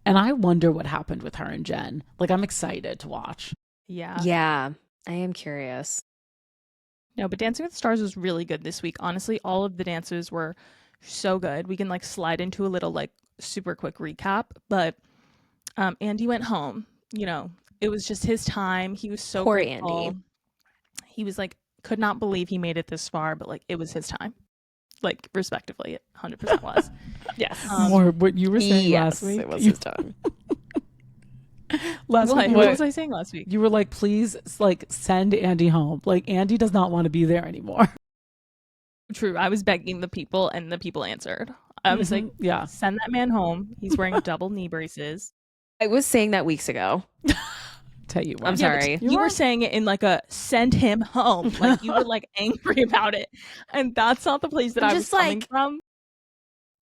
And I wonder what happened with her and Jen. Like I'm excited to watch. Yeah. I am curious. No, but Dancing with the Stars was really good this week. Honestly, all of the dances were so good. We can like slide into a little like super quick recap, but Andy went home. You know, it was just his time. He was so Poor grateful. Andy. He was like, could not believe he made it this far, but like it was his time. Like respectively, it 100% was. Yes. More what you were saying last week. It was his time. Last week, What was I saying last week? you were like, please, like, send Andy home. Like, Andy does not want to be there anymore. True. I was begging the people, and the people answered. I was like, yeah, send that man home. He's wearing double knee braces. I was saying that weeks ago. tell you what. I'm sorry. You were saying it in like a send him home. Like you were like angry about it. And that's not the place that I'm I was just coming like- from.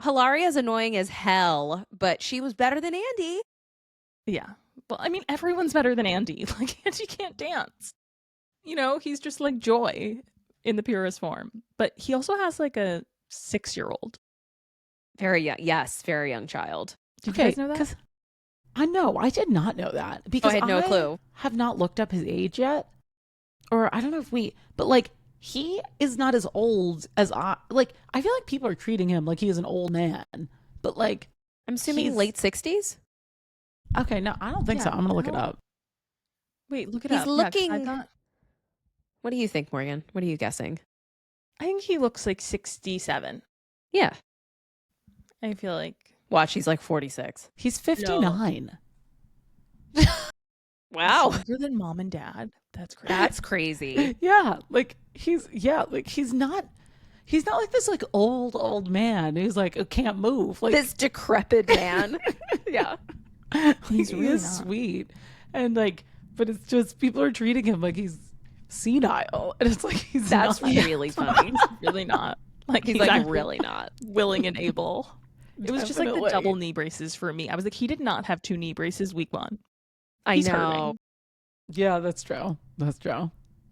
Hilaria's annoying as hell, but she was better than Andy. Yeah. Well, I mean, everyone's better than Andy. Like Andy can't dance. You know, he's just like joy in the purest form. But he also has like a 6-year-old. Very young. Yes, very young child. Did you guys know that? 'cause I know. I did not know that because I had no clue. have not looked up his age yet. Or I don't know if but like he is not as old as I feel like people are treating him like he is an old man. But like, I'm assuming He's- late 60s. okay, no, I don't think so. Yeah, I'm going to look it no. up. Wait, look it He's up. Yeah, 'cause I looking- thought- What do you think, Morgan? What are you guessing? I think he looks like 67. Yeah. I feel like. Watch, he's like 46. He's 59. Wow. Older than mom and dad. That's crazy. That's crazy. Yeah, like he's not like this like old man who's like can't move. Like This decrepit man. Yeah. He's he really is not. sweet. And like, but it's just people are treating him like he's senile. And it's like he's That's not. really funny. Really not. Like He's like actually really not. willing and able. It was just like the Definitely. double knee braces for me. I was like, he did not have 2 knee braces week 1. I He's know. hurting. Yeah, that's true. That's true.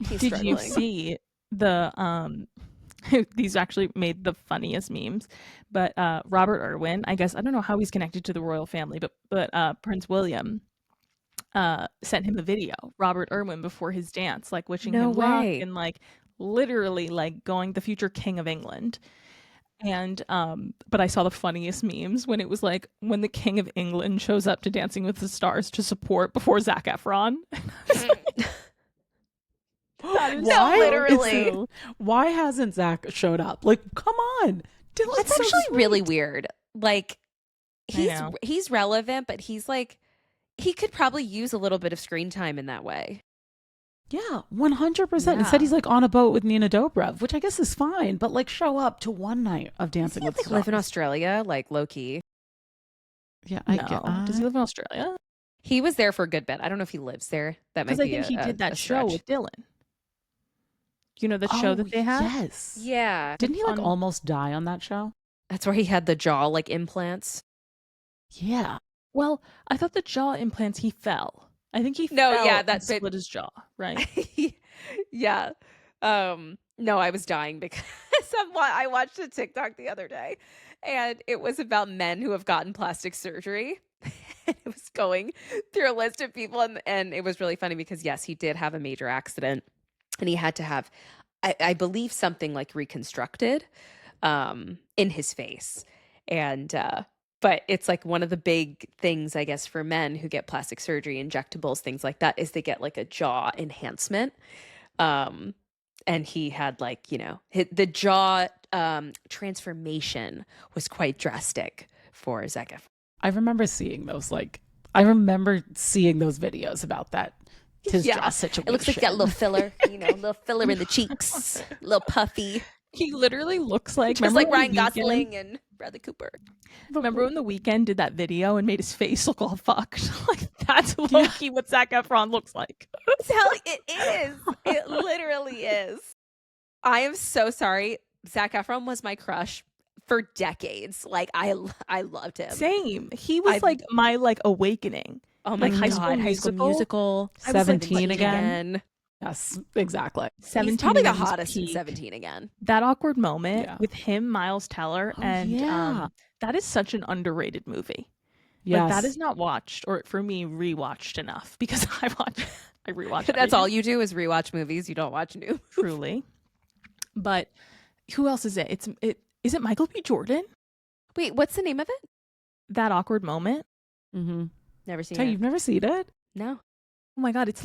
He's Did you struggling. see the these actually made the funniest memes, but Robert Irwin, I guess I don't know how he's connected to the royal family, but Prince William sent him a video, Robert Irwin, before his dance, like wishing No him luck way. and like literally like going the future king of England. And but I saw the funniest memes when it was like when the king of England shows up to Dancing with the Stars to support before Zac Efron. That is No, so literally. true. Why hasn't Zach showed up? Like, come on. Dylan's It's so actually sweet. really weird. Like know. he's relevant, but he's like he could probably use a little bit of screen time in that way. Yeah, 100%. Instead, Yeah. he's like on a boat with Nina Dobrev, which I guess is fine, but like show up to one night of Dancing with the Like live in Stars. Australia, like low key. Yeah, I No. get. Does he live in Australia? He was there for a good bit. I don't know if he lives there. That might Because I be think he a- did a that show stretch. with Dylan. You know the show that they had? Yes. Yeah. Didn't he like On- almost die on that show? That's where he had the jaw like implants. Yeah. Well, I thought the jaw implants he fell. I think he No, fell yeah, and that's it. split his jaw, right? Yeah. No, I was dying because I watched a TikTok the other day and it was about men who have gotten plastic surgery. And it was going through a list of people and it was really funny because yes, he did have a major accident and he had to have I believe something like reconstructed in his face. And but But it's like one of the big things, I guess, for men who get plastic surgery, injectables, things like that, is they get like a jaw enhancement. Um, and he had like, the jaw transformation was quite drastic for Zac Efron. I remember seeing those videos about that. His jaw situation. It looks like that little filler, little filler in the cheeks, little puffy. He literally looks like just like Ryan Gosling and Bradley Cooper. Remember when The Weeknd did that video and made his face look all fucked? Like that's low-key what Zac Efron looks like. Hell, it is. It literally is. I am so sorry. Zac Efron was my crush for decades. Like I loved him. Same. He was like my awakening. Oh my God, High School Musical. 17 again. Yes, exactly. 17 He's probably the hottest in 17 again. That awkward moment with him, Miles Teller, and that is such an underrated movie. Yes. Like, that is not watched, or for me, rewatched enough because I rewatch. That's all you do is rewatch movies. You don't watch new. Truly. But who else is it? Is it Michael B. Jordan? Wait, what's the name of it? That awkward moment. Mm-hmm. Never seen it. You've never seen it? No. Oh my God, it's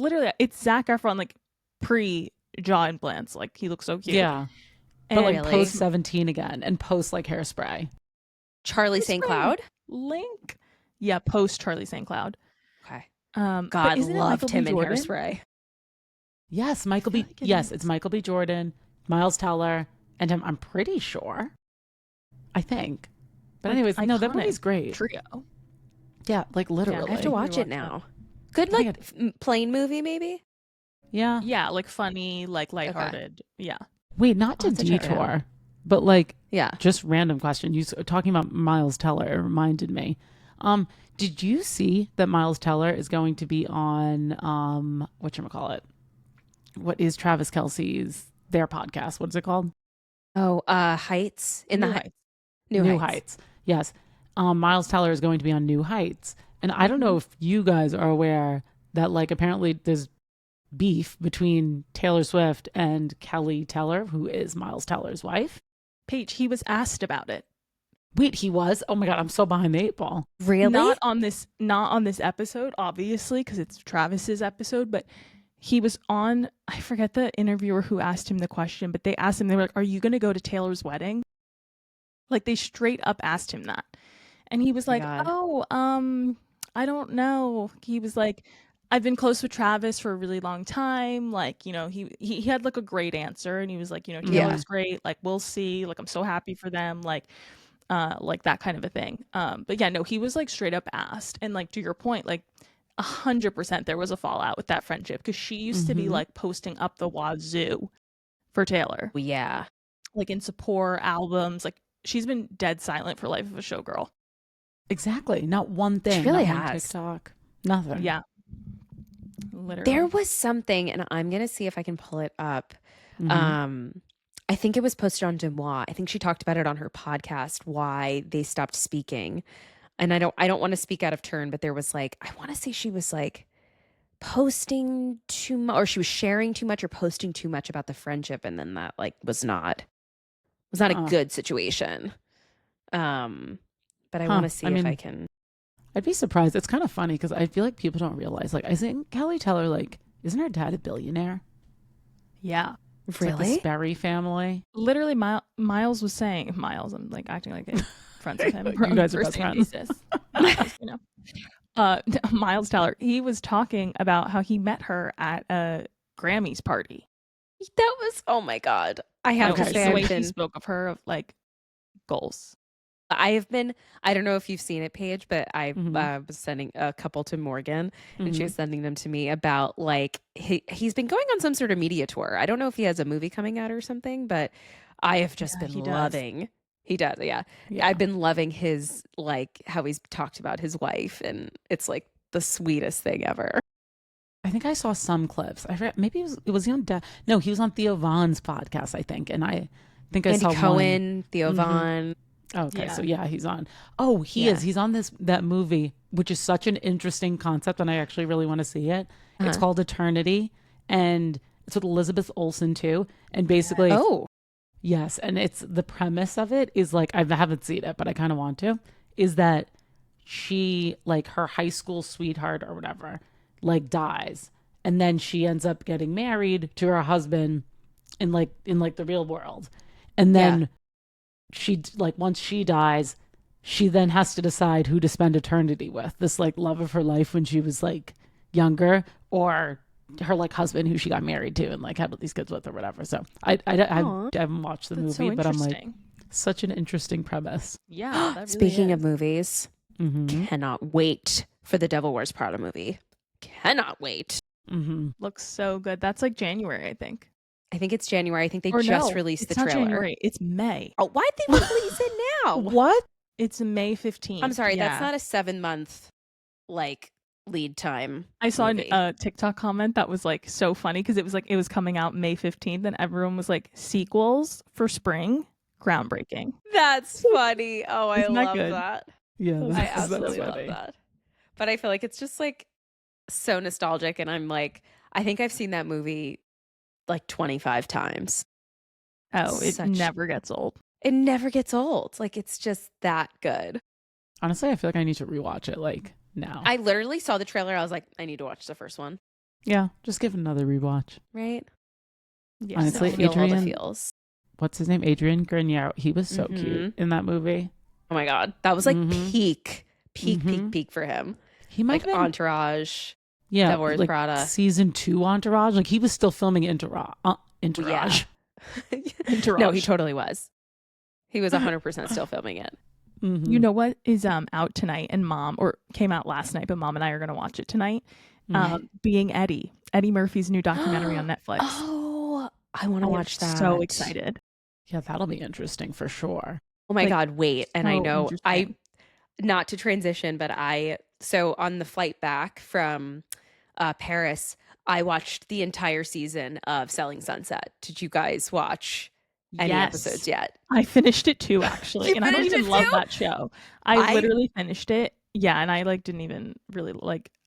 Zac Efron like pre-jaw implants. Like he looks so cute. Yeah. And but like post 17 again and post like hairspray. Charlie St. Cloud? Link. Yeah, post Charlie St. Cloud. Okay. God, loved him in Hairspray. Yes, Michael B. Yes, it's Michael B. Jordan, Miles Teller, and I'm pretty sure. I think. But anyways, no, that movie's great. Trio. Yeah, like literally. I have to watch it now. Good, like plain movie, maybe. Yeah. Yeah, like funny, like lighthearted. Okay. Yeah. Wait, not to detour, but like, just random question. You talking about Miles Teller? It reminded me. Did you see that Miles Teller is going to be on whatchamacallit? What is Travis Kelce's their podcast? What is it called? Oh, Heights in New Heights. New Heights. Yes. Miles Teller is going to be on New Heights. And I don't know if you guys are aware that like apparently there's beef between Taylor Swift and Kelly Teller, who is Miles Teller's wife. Paige, he was asked about it. Wait, he was? Oh my God, I'm so behind the 8 ball. Really? Not on this episode, obviously, because it's Travis's episode, but he was on, I forget the interviewer who asked him the question, but they asked him, they were like, are you going to go to Taylor's wedding? Like they straight up asked him that. And he was like, I don't know. He was like, I've been close with Travis for a really long time. Like, he had like a great answer and he was like, Taylor's great. Like, we'll see. Like, I'm so happy for them. Like that kind of a thing. But yeah, no, he was like straight up asked. And like, to your point, like 100% there was a fallout with that friendship because she used to be like posting up the wazoo for Taylor. Yeah. Like in support albums. Like she's been dead silent for Life of a Showgirl. Exactly. Not one thing. She really not has. TikTok. Nothing. Yeah. Literally. There was something, and I'm going to see if I can pull it up. I think it was posted on Demois. I think she talked about it on her podcast, why they stopped speaking. And I don't want to speak out of turn, but there was like, I want to say she was like posting too much, or she was sharing too much or posting too much about the friendship. And then that like was not a good situation. But I want to see if I can. I'd be surprised. It's kind of funny because I feel like people don't realize, like, I think Kelly Teller, like, isn't her dad a billionaire? Yeah. It's really? Like the Sperry family. Literally, Miles was saying, I'm like acting like friends with him. You guys are best friends. Miles Teller, he was talking about how he met her at a Grammys party. That was, oh my God. I have to say, the way he spoke of her, of like goals. I don't know if you've seen it, Paige, but I was sending a couple to Morgan and she was sending them to me about like, he's been going on some sort of media tour. I don't know if he has a movie coming out or something, but I have just been loving. He does. Yeah. I've been loving his, like how he's talked about his wife and it's like the sweetest thing ever. I think I saw some clips. I forget, maybe he was on he was on Theo Von's podcast, I think. And I think I saw Andy Cohen, Theo Von. Okay, so he's on. Oh, he is. He's on that movie, which is such an interesting concept, and I actually really want to see it. It's called Eternity, and it's with Elizabeth Olsen too. And basically, yes, and it's the premise of it is like I haven't seen it, but I kind of want to. is that she, like, her high school sweetheart or whatever, like, dies, and then she ends up getting married to her husband in the real world, and then she, like, once she dies, she then has to decide who to spend eternity with, this, like, love of her life when she was, like, younger, or her, like, husband who she got married to and, like, had all these kids with or whatever. So I haven't watched the That's movie, so but I'm like, interesting. such an interesting premise. Yeah, that really Speaking of is. movies, cannot wait for the Devil Wears Prada movie. Cannot wait. Looks so good. That's like January, I think. I think it's January. I think they Or just no, released the it's not trailer. January. It's May. Oh, why'd they release it now? What? It's May 15th. I'm sorry, that's Yeah. not a 7-month like lead time. I saw movie. a TikTok comment that was like so funny because it was coming out May 15th and everyone was like, sequels for spring, groundbreaking. That's funny. Oh, I Isn't that love good? that. Yeah, I that's absolutely love funny. that. But I feel like it's just like so nostalgic, and I'm like, I think I've seen that movie like 25 times. Oh, it Such- never gets old. It never gets old. Like, it's just that good. Honestly, I feel like I need to rewatch it, like, now. I literally saw the trailer. I was like, I need to watch the first one. Yeah, just give it another rewatch. Right? Yeah. Honestly, Feel all the Adrian- feels. What's his name? Adrian Grenier. He was so cute in that movie. Oh my God. That was like Mhm. peak Mhm. for him. He might Like have been, Entourage. yeah, Devil Wears like Prada. season 2 Entourage. Like, he was still filming Entourage. Yeah. No, he totally was. He was 100% still filming it. Mhm. You know what is out tonight and came out last night, but Mom and I are going to watch it tonight. Being Eddie Murphy's new documentary on Netflix. Oh, I want to watch that. So excited. Yeah, that'll be interesting for sure. Oh my Like, God, wait. And I so know interesting. not to transition, but so on the flight back from Paris, I watched the entire season of Selling Sunset. Did you guys watch any episodes yet? I finished it too, actually. You And I don't finished even it love too? that show. I literally finished it. Yeah, and I like didn't even really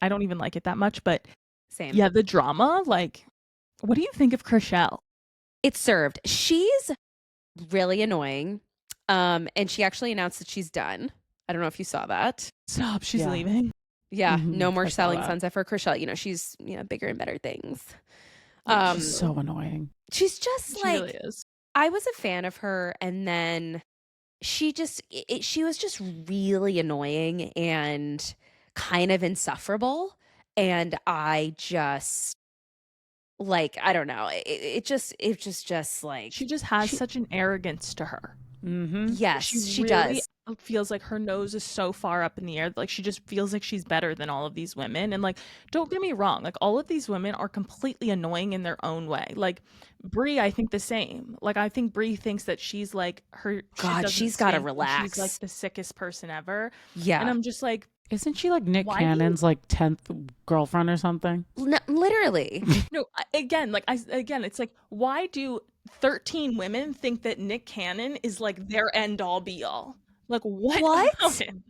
I don't even like it that much, but Same. yeah, the drama, like, what do you think of Chrishell? It's served. She's really annoying. And she actually announced that she's done. I don't know if you saw that. Stop, she's Yeah. leaving. Yeah, Mhm, no more I saw Selling that. Sunset for Chrishell. You know, she's bigger and better things. She's so annoying. She's just She like, really is. I was a fan of her, and then she was just really annoying and kind of insufferable, and I just like, I don't know, it just like, She just has such an arrogance to her. yes, she really does. feels like her nose is so far up in the air. Like, she just feels like she's better than all of these women. And like, don't get me wrong, like, all of these women are completely annoying in their own way. Like, Brie, I think the same. Like, I think Brie thinks that she's like God, she's gotta She's relax. like the sickest person ever. Yeah, And I'm just like, Isn't she like Nick Why do you- Cannon's like 10th girlfriend or something? literally. no, again, it's like, why do 13 women think that Nick Cannon is like their end all be all? Like, what? About him?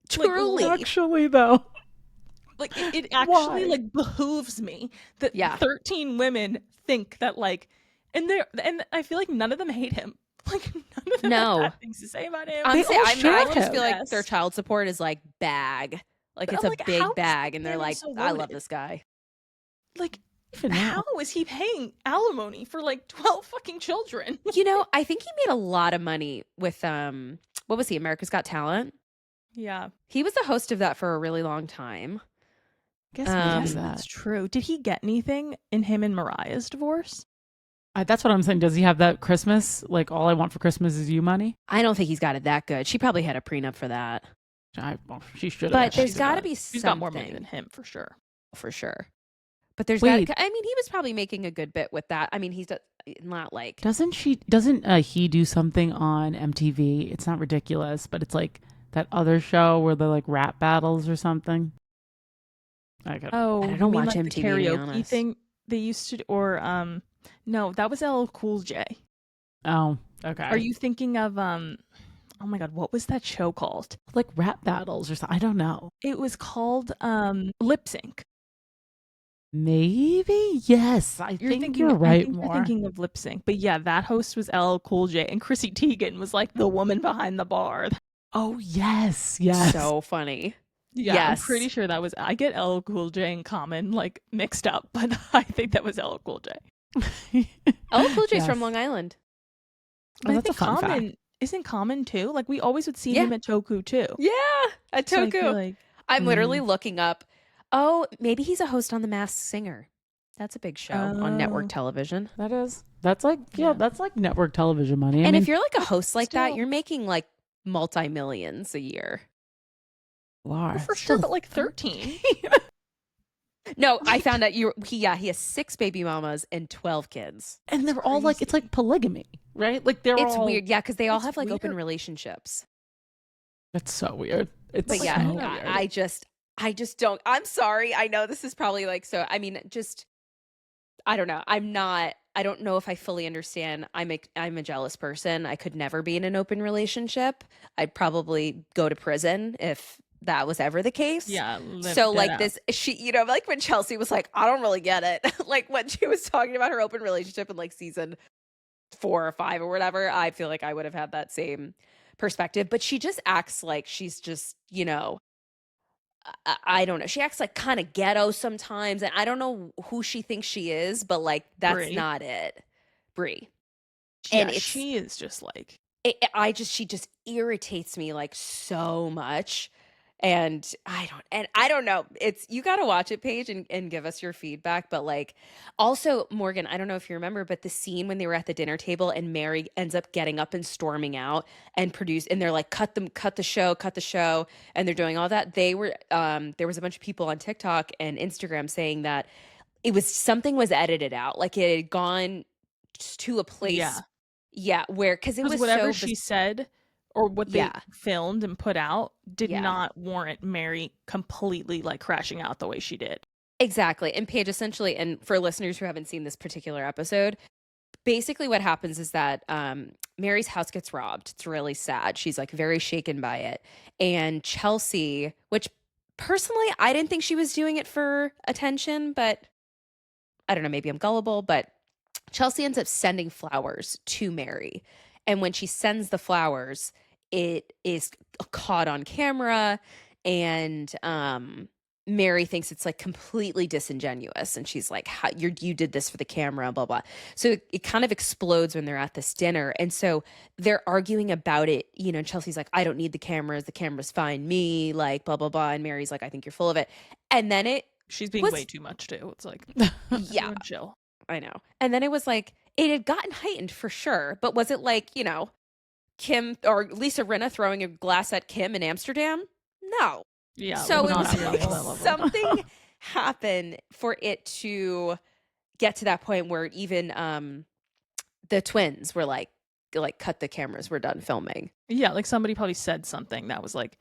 Truly. Actually, though. Like, it actually Why? like behooves me that Yeah. 13 women think that, like, and I feel like none of them hate him. Like, none of them No. have bad things to say about him. Honestly, all I share just feel like Yes. their child support is like bag. Like, But it's I'm a like, big how is bag, Nick and they're Cannon like, so I love loaded? this guy. Like, Even now. how is he paying alimony for like 12 fucking children? You know, I think he made a lot of money with what was he, America's Got Talent? Yeah, He was the host of that for a really long time. Guess Um, maybe that's that. true. Did he get anything in him and Mariah's divorce? That's what I'm saying. Does he have that Christmas? Like, all I want for Christmas is you money? I don't think he's got it that good. She probably had a prenup for that. She should have. But there's got to be She's got more money something than him for sure. for sure. But there's got. Wait. I mean, he was probably making a good bit with that. I mean, he's not like. Doesn't he do something on MTV? It's not ridiculous, but it's like that other show where they're like rap battles or something. Oh, I you don't mean, watch like, the MTV, to be karaoke honest. thing they used to, or no, that was LL Cool J. Oh, okay. Are you thinking of Oh my God, what was that show called? like rap battles or something? I don't know. It was called Lip Sync. Maybe yes. I think you're right. I think more. you're thinking of Lip Sync, but yeah, that host was LL Cool J, and Chrissy Teigen was like the woman behind the bar. Oh yes, yes. So funny. Yeah, I'm Yes. pretty sure that was. I get LL Cool J and Common like mixed up, but I think that was LL Cool J. LL Cool J's from Yes. Long Island. But I that's a think fun fact. Common isn't Common too. Like we always would see Yeah. him at Toku too. Yeah, at So I feel Toku. like I'm literally looking up. Oh, maybe he's a host on The Masked Singer. That's a big show on network Oh. television. That's like Yeah. that's like network television money. I And mean, if you're like a host like that, still- you're making like multi-millions a year. you are for still sure, but like 13. No, I found out he has 6 baby mamas and 12 kids. and they're all like it's like polygamy, right? Like they're It's all weird, yeah, because they all It's have like open weird. relationships. It's so weird. It's But so yeah, weird. I just don't. I'm sorry. I know this is probably like so. I mean, just I don't know. I don't know if I fully understand. I'm a jealous person. I could never be in an open relationship. I'd probably go to prison if that was ever the case. Yeah. So like this, like when Chelsea was like, I don't really get it. Like when she was talking about her open relationship in like season 4 or 5 or whatever, I feel like I would have had that same perspective. But she just acts like she's just, I don't know. She acts like kind of ghetto sometimes, and I don't know who she thinks she is, but like that's Brie. not it, Brie. Yeah, And she is just like she just irritates me like so much. And I don't know. It's you got to watch it, Paige, and give us your feedback. But like, also Morgan, I don't know if you remember, but the scene when they were at the dinner table and Mary ends up getting up and storming out and and they're like, cut the show, and they're doing all that. They were there was a bunch of people on TikTok and Instagram saying that something was edited out, like it had gone to a place, where because it was whatever so she said or what they Yeah. filmed and put out did Yeah. not warrant Mary completely like crashing out the way she did. Exactly. And Paige, essentially, and for listeners who haven't seen this particular episode, basically what happens is that Mary's house gets robbed. It's really sad. She's like very shaken by it. And Chelsea, which personally, I didn't think she was doing it for attention, but I don't know, maybe I'm gullible, but Chelsea ends up sending flowers to Mary. And when she sends the flowers, it is caught on camera, and Mary thinks it's like completely disingenuous, and she's like, you did this for the camera, blah blah. So it kind of explodes when they're at this dinner, and so they're arguing about it. Chelsea's like, I don't need the cameras find me, like blah blah blah, and Mary's like, I think you're full of it. And then she's being way too much too. It's like yeah, chill. I know. And then it was like it had gotten heightened for sure, but was it like Kim or Lisa Rinna throwing a glass at Kim in Amsterdam? No. Yeah. So it not was at that level. something happened for it to get to that point where even the twins were like cut the cameras, we're done filming. Yeah, like somebody probably said something that was like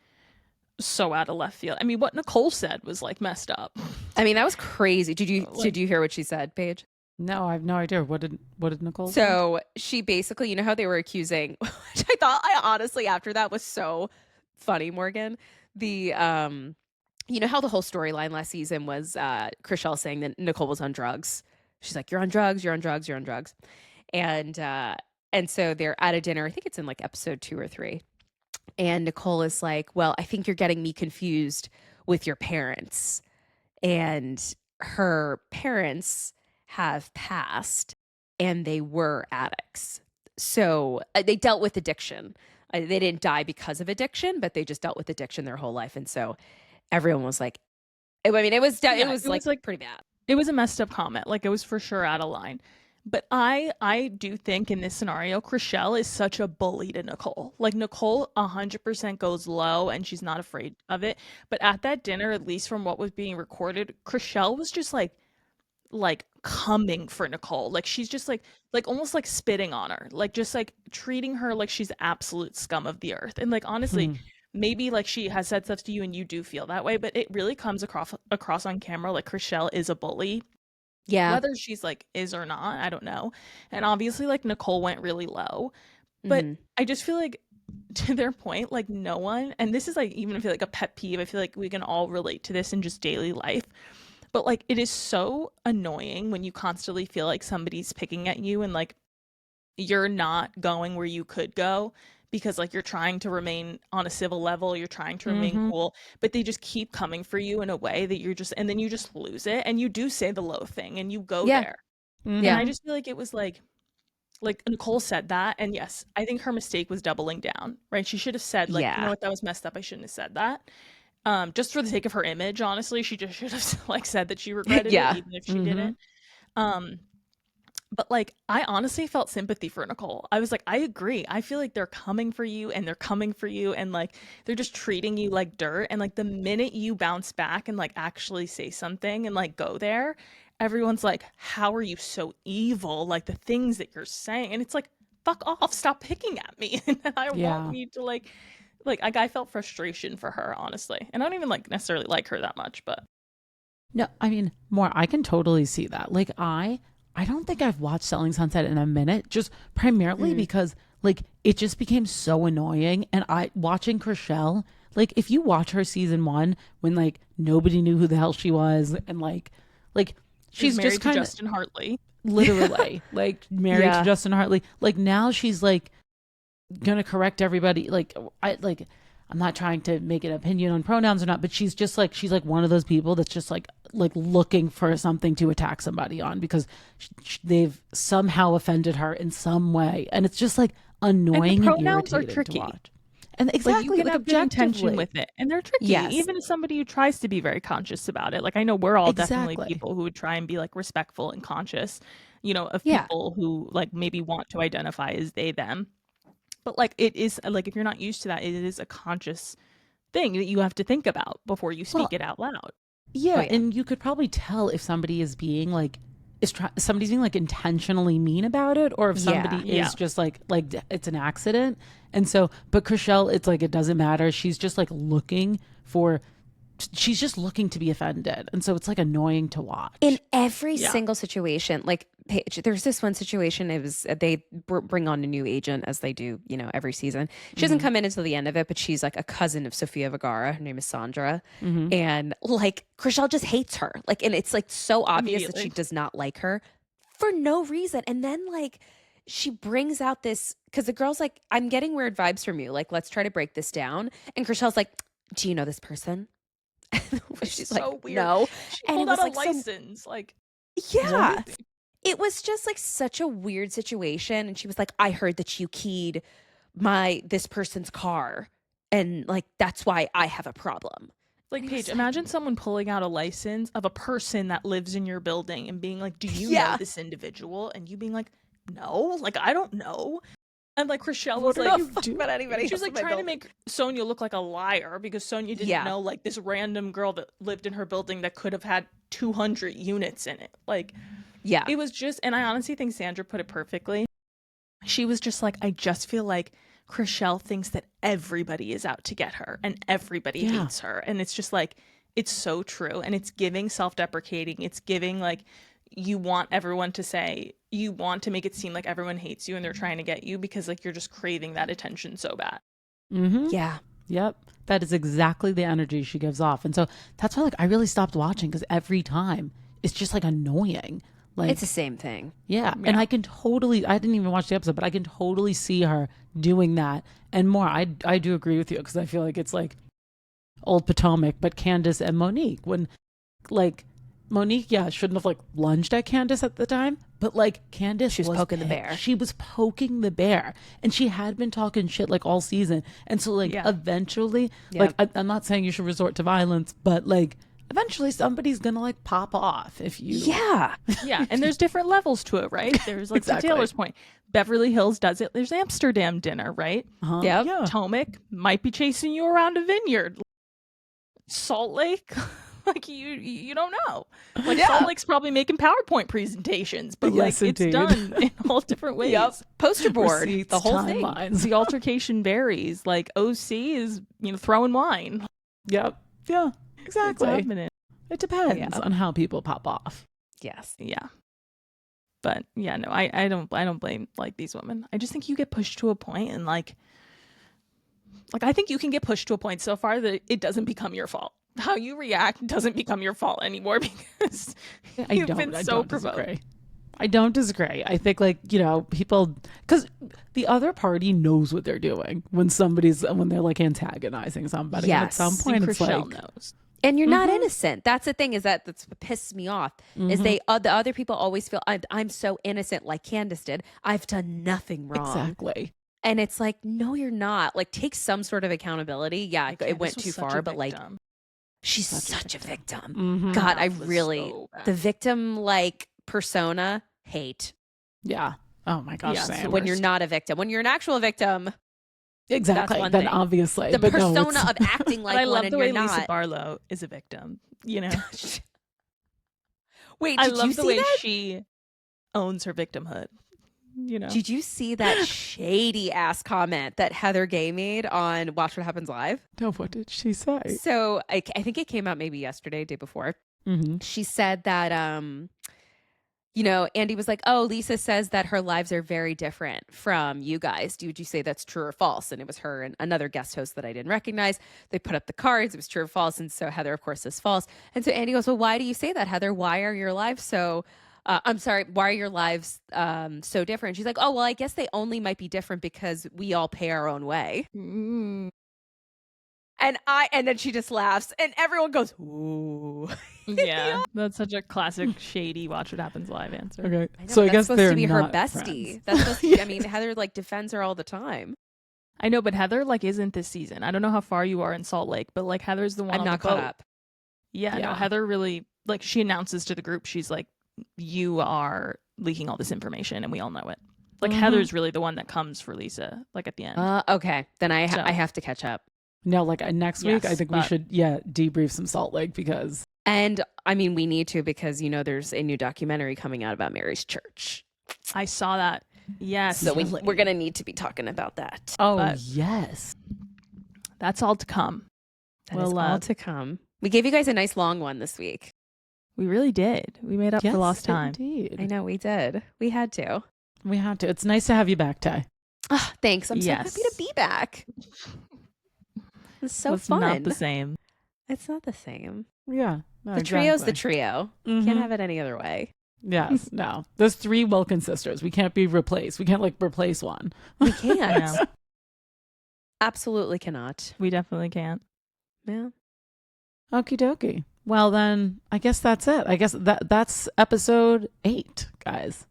so out of left field. I mean, what Nicole said was like messed up. I mean, that was crazy. Did you hear what she said, Paige? No, I have no idea. What did Nicole say? So she basically, how they were accusing, which I honestly after that was so funny, Morgan. The how the whole storyline last season was Chrishell saying that Nicole was on drugs. She's like, you're on drugs, you're on drugs, you're on drugs. And so they're at a dinner, I think it's in like episode 2 or 3. And Nicole is like, well, I think you're getting me confused with your parents. And her parents have passed, and they were addicts. So they dealt with addiction. They didn't die because of addiction, but they just dealt with addiction their whole life. And so everyone was like, it was like pretty bad. It was a messed up comment. Like it was for sure out of line. But I do think in this scenario, Chrishell is such a bully to Nicole. Like Nicole 100% goes low and she's not afraid of it. But at that dinner, at least from what was being recorded, Chrishell was just like coming for Nicole. Like she's just like almost like spitting on her. Like just like treating her like she's absolute scum of the earth. And like honestly, maybe like she has said stuff to you and you do feel that way, but it really comes across on camera like Chrishell is a bully. Yeah. Whether she's like is or not, I don't know. And obviously like Nicole went really low. But I just feel like to their point, like no one, and this is like even I feel like a pet peeve, I feel like we can all relate to this in just daily life. But like it is so annoying when you constantly feel like somebody's picking at you and like you're not going where you could go because like you're trying to remain on a civil level, you're trying to remain cool, but they just keep coming for you in a way that you're just, and then you just lose it, and you do say the low thing and you go Yeah. there. Mhm. And I just feel like it was like Nicole said that, and yes, I think her mistake was doubling down, right? She should have said like, you Yeah. know what, that was messed up, I shouldn't have said that. Just for the sake of her image, honestly, she just should have like said that she regretted Yeah. it, even if she didn't. But like, I honestly felt sympathy for Nicole. I was like, I agree. I feel like they're coming for you, and they're coming for you, and like they're just treating you like dirt. And like the minute you bounce back and like actually say something and like go there, everyone's like, how are you so evil? Like the things that you're saying. And it's like, fuck off, stop picking at me. And I Yeah. want you to like I felt frustration for her, honestly. And I don't even like necessarily like her that much, but No, I mean, more, I can totally see that. Like, I don't think I've watched Selling Sunset in a minute, just primarily because like it just became so annoying. And watching Chriselle, like if you watch her season 1 when like nobody knew who the hell she was, and like she's married just to kind of Justin Hartley. literally like married Yeah. to Justin Hartley. Like now she's like gonna correct everybody. I'm not trying to make an opinion on pronouns or not, but she's like one of those people that's just like looking for something to attack somebody on because they've somehow offended her in some way, and it's just like annoying and, pronouns are irritating tricky. to watch. And Like exactly, you can have good intention objectively. with it, and they're tricky. Yes. Even as somebody who tries to be very conscious about it. Like I know we're all definitely Exactly. people who would try and be like respectful and conscious, you know, of Yeah. people who like maybe want to identify as they them. But like it is like if you're not used to that, it is a conscious thing that you have to think about before you speak Well, it out loud. Yeah, Oh, yeah. and you could probably tell if somebody is being like somebody's being like intentionally mean about it, or if somebody Yeah. is just like it's an accident. And so, but Chriselle, it's like it doesn't matter. She's just like she's just looking to be offended, and so it's like annoying to watch. In every Yeah. single situation, like Paige, there's this one situation. It was they bring on a new agent as they do, you know, every season. She doesn't come in until the end of it, but she's like a cousin of Sofia Vergara. Her name is Sandra, and like Chriselle just hates her. Like, and it's like so obvious that she Immediately. does not like her for no reason. And then like she brings out this because the girl's like, "I'm getting weird vibes from you. Like, let's try to break this down." And Chriselle's like, "Do you know this person?" She's so like, weird. "No." She And pulled it was out like a some license. Like yeah. what? It was just like such a weird situation. And she was like, I heard that you keyed this person's car. And like, that's why I have a problem. Like, And it was Paige, like- imagine someone pulling out a license of a person that lives in your building and being like, do you know Yeah. this individual? And you being like, no, like, I don't know. And like, Rochelle What was are like, you doing? about anybody she was else like in my trying to building. make Sonia look like a liar because Sonia didn't Yeah. know like this random girl that lived in her building that could have had 200 units in it. Like, Yeah. it was just, and I honestly think Sandra put it perfectly. She was just like, I just feel like Chriselle thinks that everybody is out to get her and everybody Yeah. hates her. And it's just like, it's so true. And it's giving self-deprecating. It's giving like, you want everyone to say, you want to make it seem like everyone hates you and they're trying to get you because like you're just craving that attention so bad. Yeah. Yep. That is exactly the energy she gives off. And so that's why like I really stopped watching, because every time it's just like annoying. Like It's the same thing. yeah. And I didn't even watch the episode, but I can totally see her doing that and more. I do agree with you, because I feel like it's like old Potomac, but Candace and Monique, when like Monique, shouldn't have like lunged at Candace at the time, but like Candace She was poking the bear. She was poking the bear, and she had been talking shit like all season. And so like eventually, like I'm not saying you should resort to violence, but like eventually somebody's gonna like pop off if you. Yeah. Yeah. And there's different levels to it, right? There's like Exactly. to Taylor's point, Beverly Hills does it. There's Amsterdam dinner, right? Uh-huh. Yep. Yeah. Potomac might be chasing you around a vineyard. Salt Lake, like you don't know. Like Salt Lake's probably making PowerPoint presentations, but Yes, like it's indeed. done in all different ways. Yep. Poster board. Receipts, the whole thing. timelines. The altercation varies. Like OC is, throwing wine. Yep. Yeah. It's Exactly. happening. It depends Yeah. on how people pop off. Yes. Yeah. But yeah, no, I don't blame like these women. I just think you get pushed to a point and like I think you can get pushed to a point so far that it doesn't become your fault. How you react doesn't become your fault anymore because you've been so provoked. disagree. I don't disagree. I think like, people, because the other party knows what they're doing when they're like antagonizing somebody. And at some Yes. point it's Rochelle like, knows. And you're not innocent. That's the thing, is that's what pisses me off. Is the other people always feel I'm so innocent, like Candace did. I've done nothing wrong. exactly. And it's like, no, you're not. Like, take some sort of accountability. Yeah, it went too far, but like, she's such a victim. Mhm. God, I was really so bad. the victim like persona hate. Yeah. Oh my gosh. Yeah, it's same. the When you're worst. not a victim, when you're an actual victim, Exactly. one Then thing. obviously. the but no, persona it's- of acting like But I one love and the you're way Lisa not. Barlow is a victim. You know, Wait, I did you love the see way that? she owns her victimhood. You know, Did you see that shady ass comment that Heather Gay made on Watch What Happens Live? No, what did she say? So I think it came out maybe yesterday, day before. Mm-hmm. She said that, Andy was like, oh, Lisa says that her lives are very different from you guys. Would you say that's true or false? And it was her and another guest host that I didn't recognize. They put up the cards. It was true or false. And so Heather, of course, says false. And so Andy goes, well, why do you say that, Heather? Why are your lives so... I'm sorry, why are your lives so different? She's like, oh, well, I guess they only might be different because we all pay our own way. And then she just laughs and everyone goes, ooh. yeah, that's such a classic shady Watch What Happens Live answer. Okay. I know, So I that's guess supposed they're to be her not bestie. friends. That's supposed to be, I mean, Heather like defends her all the time. I know, but Heather like isn't this season. I don't know how far you are in Salt Lake, but like Heather's the one. I'm on not the caught boat. up. Yeah, no, Yeah. Heather really like she announces to the group, she's like, you are leaking all this information and we all know it. Like Heather's really the one that comes for Lisa, like at the end. Okay, then I So- have to catch up. No, like next week, I Yes, think we but- should, debrief some Salt Lake because And I mean, we need to because, there's a new documentary coming out about Mary's church. I saw that. Yes. So we're going to need to be talking about that. But- yes. That's all to come. That is Well, all to come. We gave you guys a nice long one this week. We really did. We made up Yes, for lost time. Indeed. I know we did. We had to. We have to. It's nice to have you back, Ty. Oh, thanks. I'm so Yes. happy to be back. It's so It's fun. not the same. It's not the same. Yeah. No, The trio's the exactly. trio. Mhm. Can't have it any other way. Yes. No. There's 3 Wilkins sisters. We can't be replaced. We can't replace one. We can't. Yeah. Absolutely cannot. We definitely can't. Yeah. Okie dokie. Well, then I guess that's it. I guess that's episode 8, guys.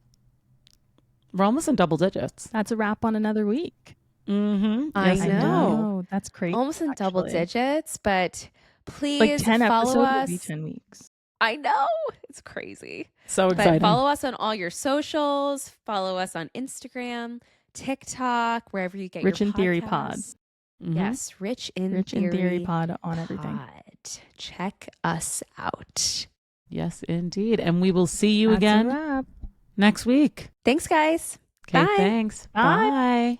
We're almost in double digits. That's a wrap on another week. Mm-hmm. I Yes, know. That's crazy. Almost in double actually. digits, but please Like 10 follow episodes us. would be 10 weeks. I know. It's crazy. So But exciting. follow us on all your socials. Follow us on Instagram, TikTok, wherever you get Rich your in Theory Pod. podcasts. Mhm. Yes, Rich in Rich Theory in Theory Pod on everything. Pod. Check us out. Yes, indeed. And we will see you That's a again wrap. next week. Thanks, guys. Okay, Bye. thanks. Bye. Bye.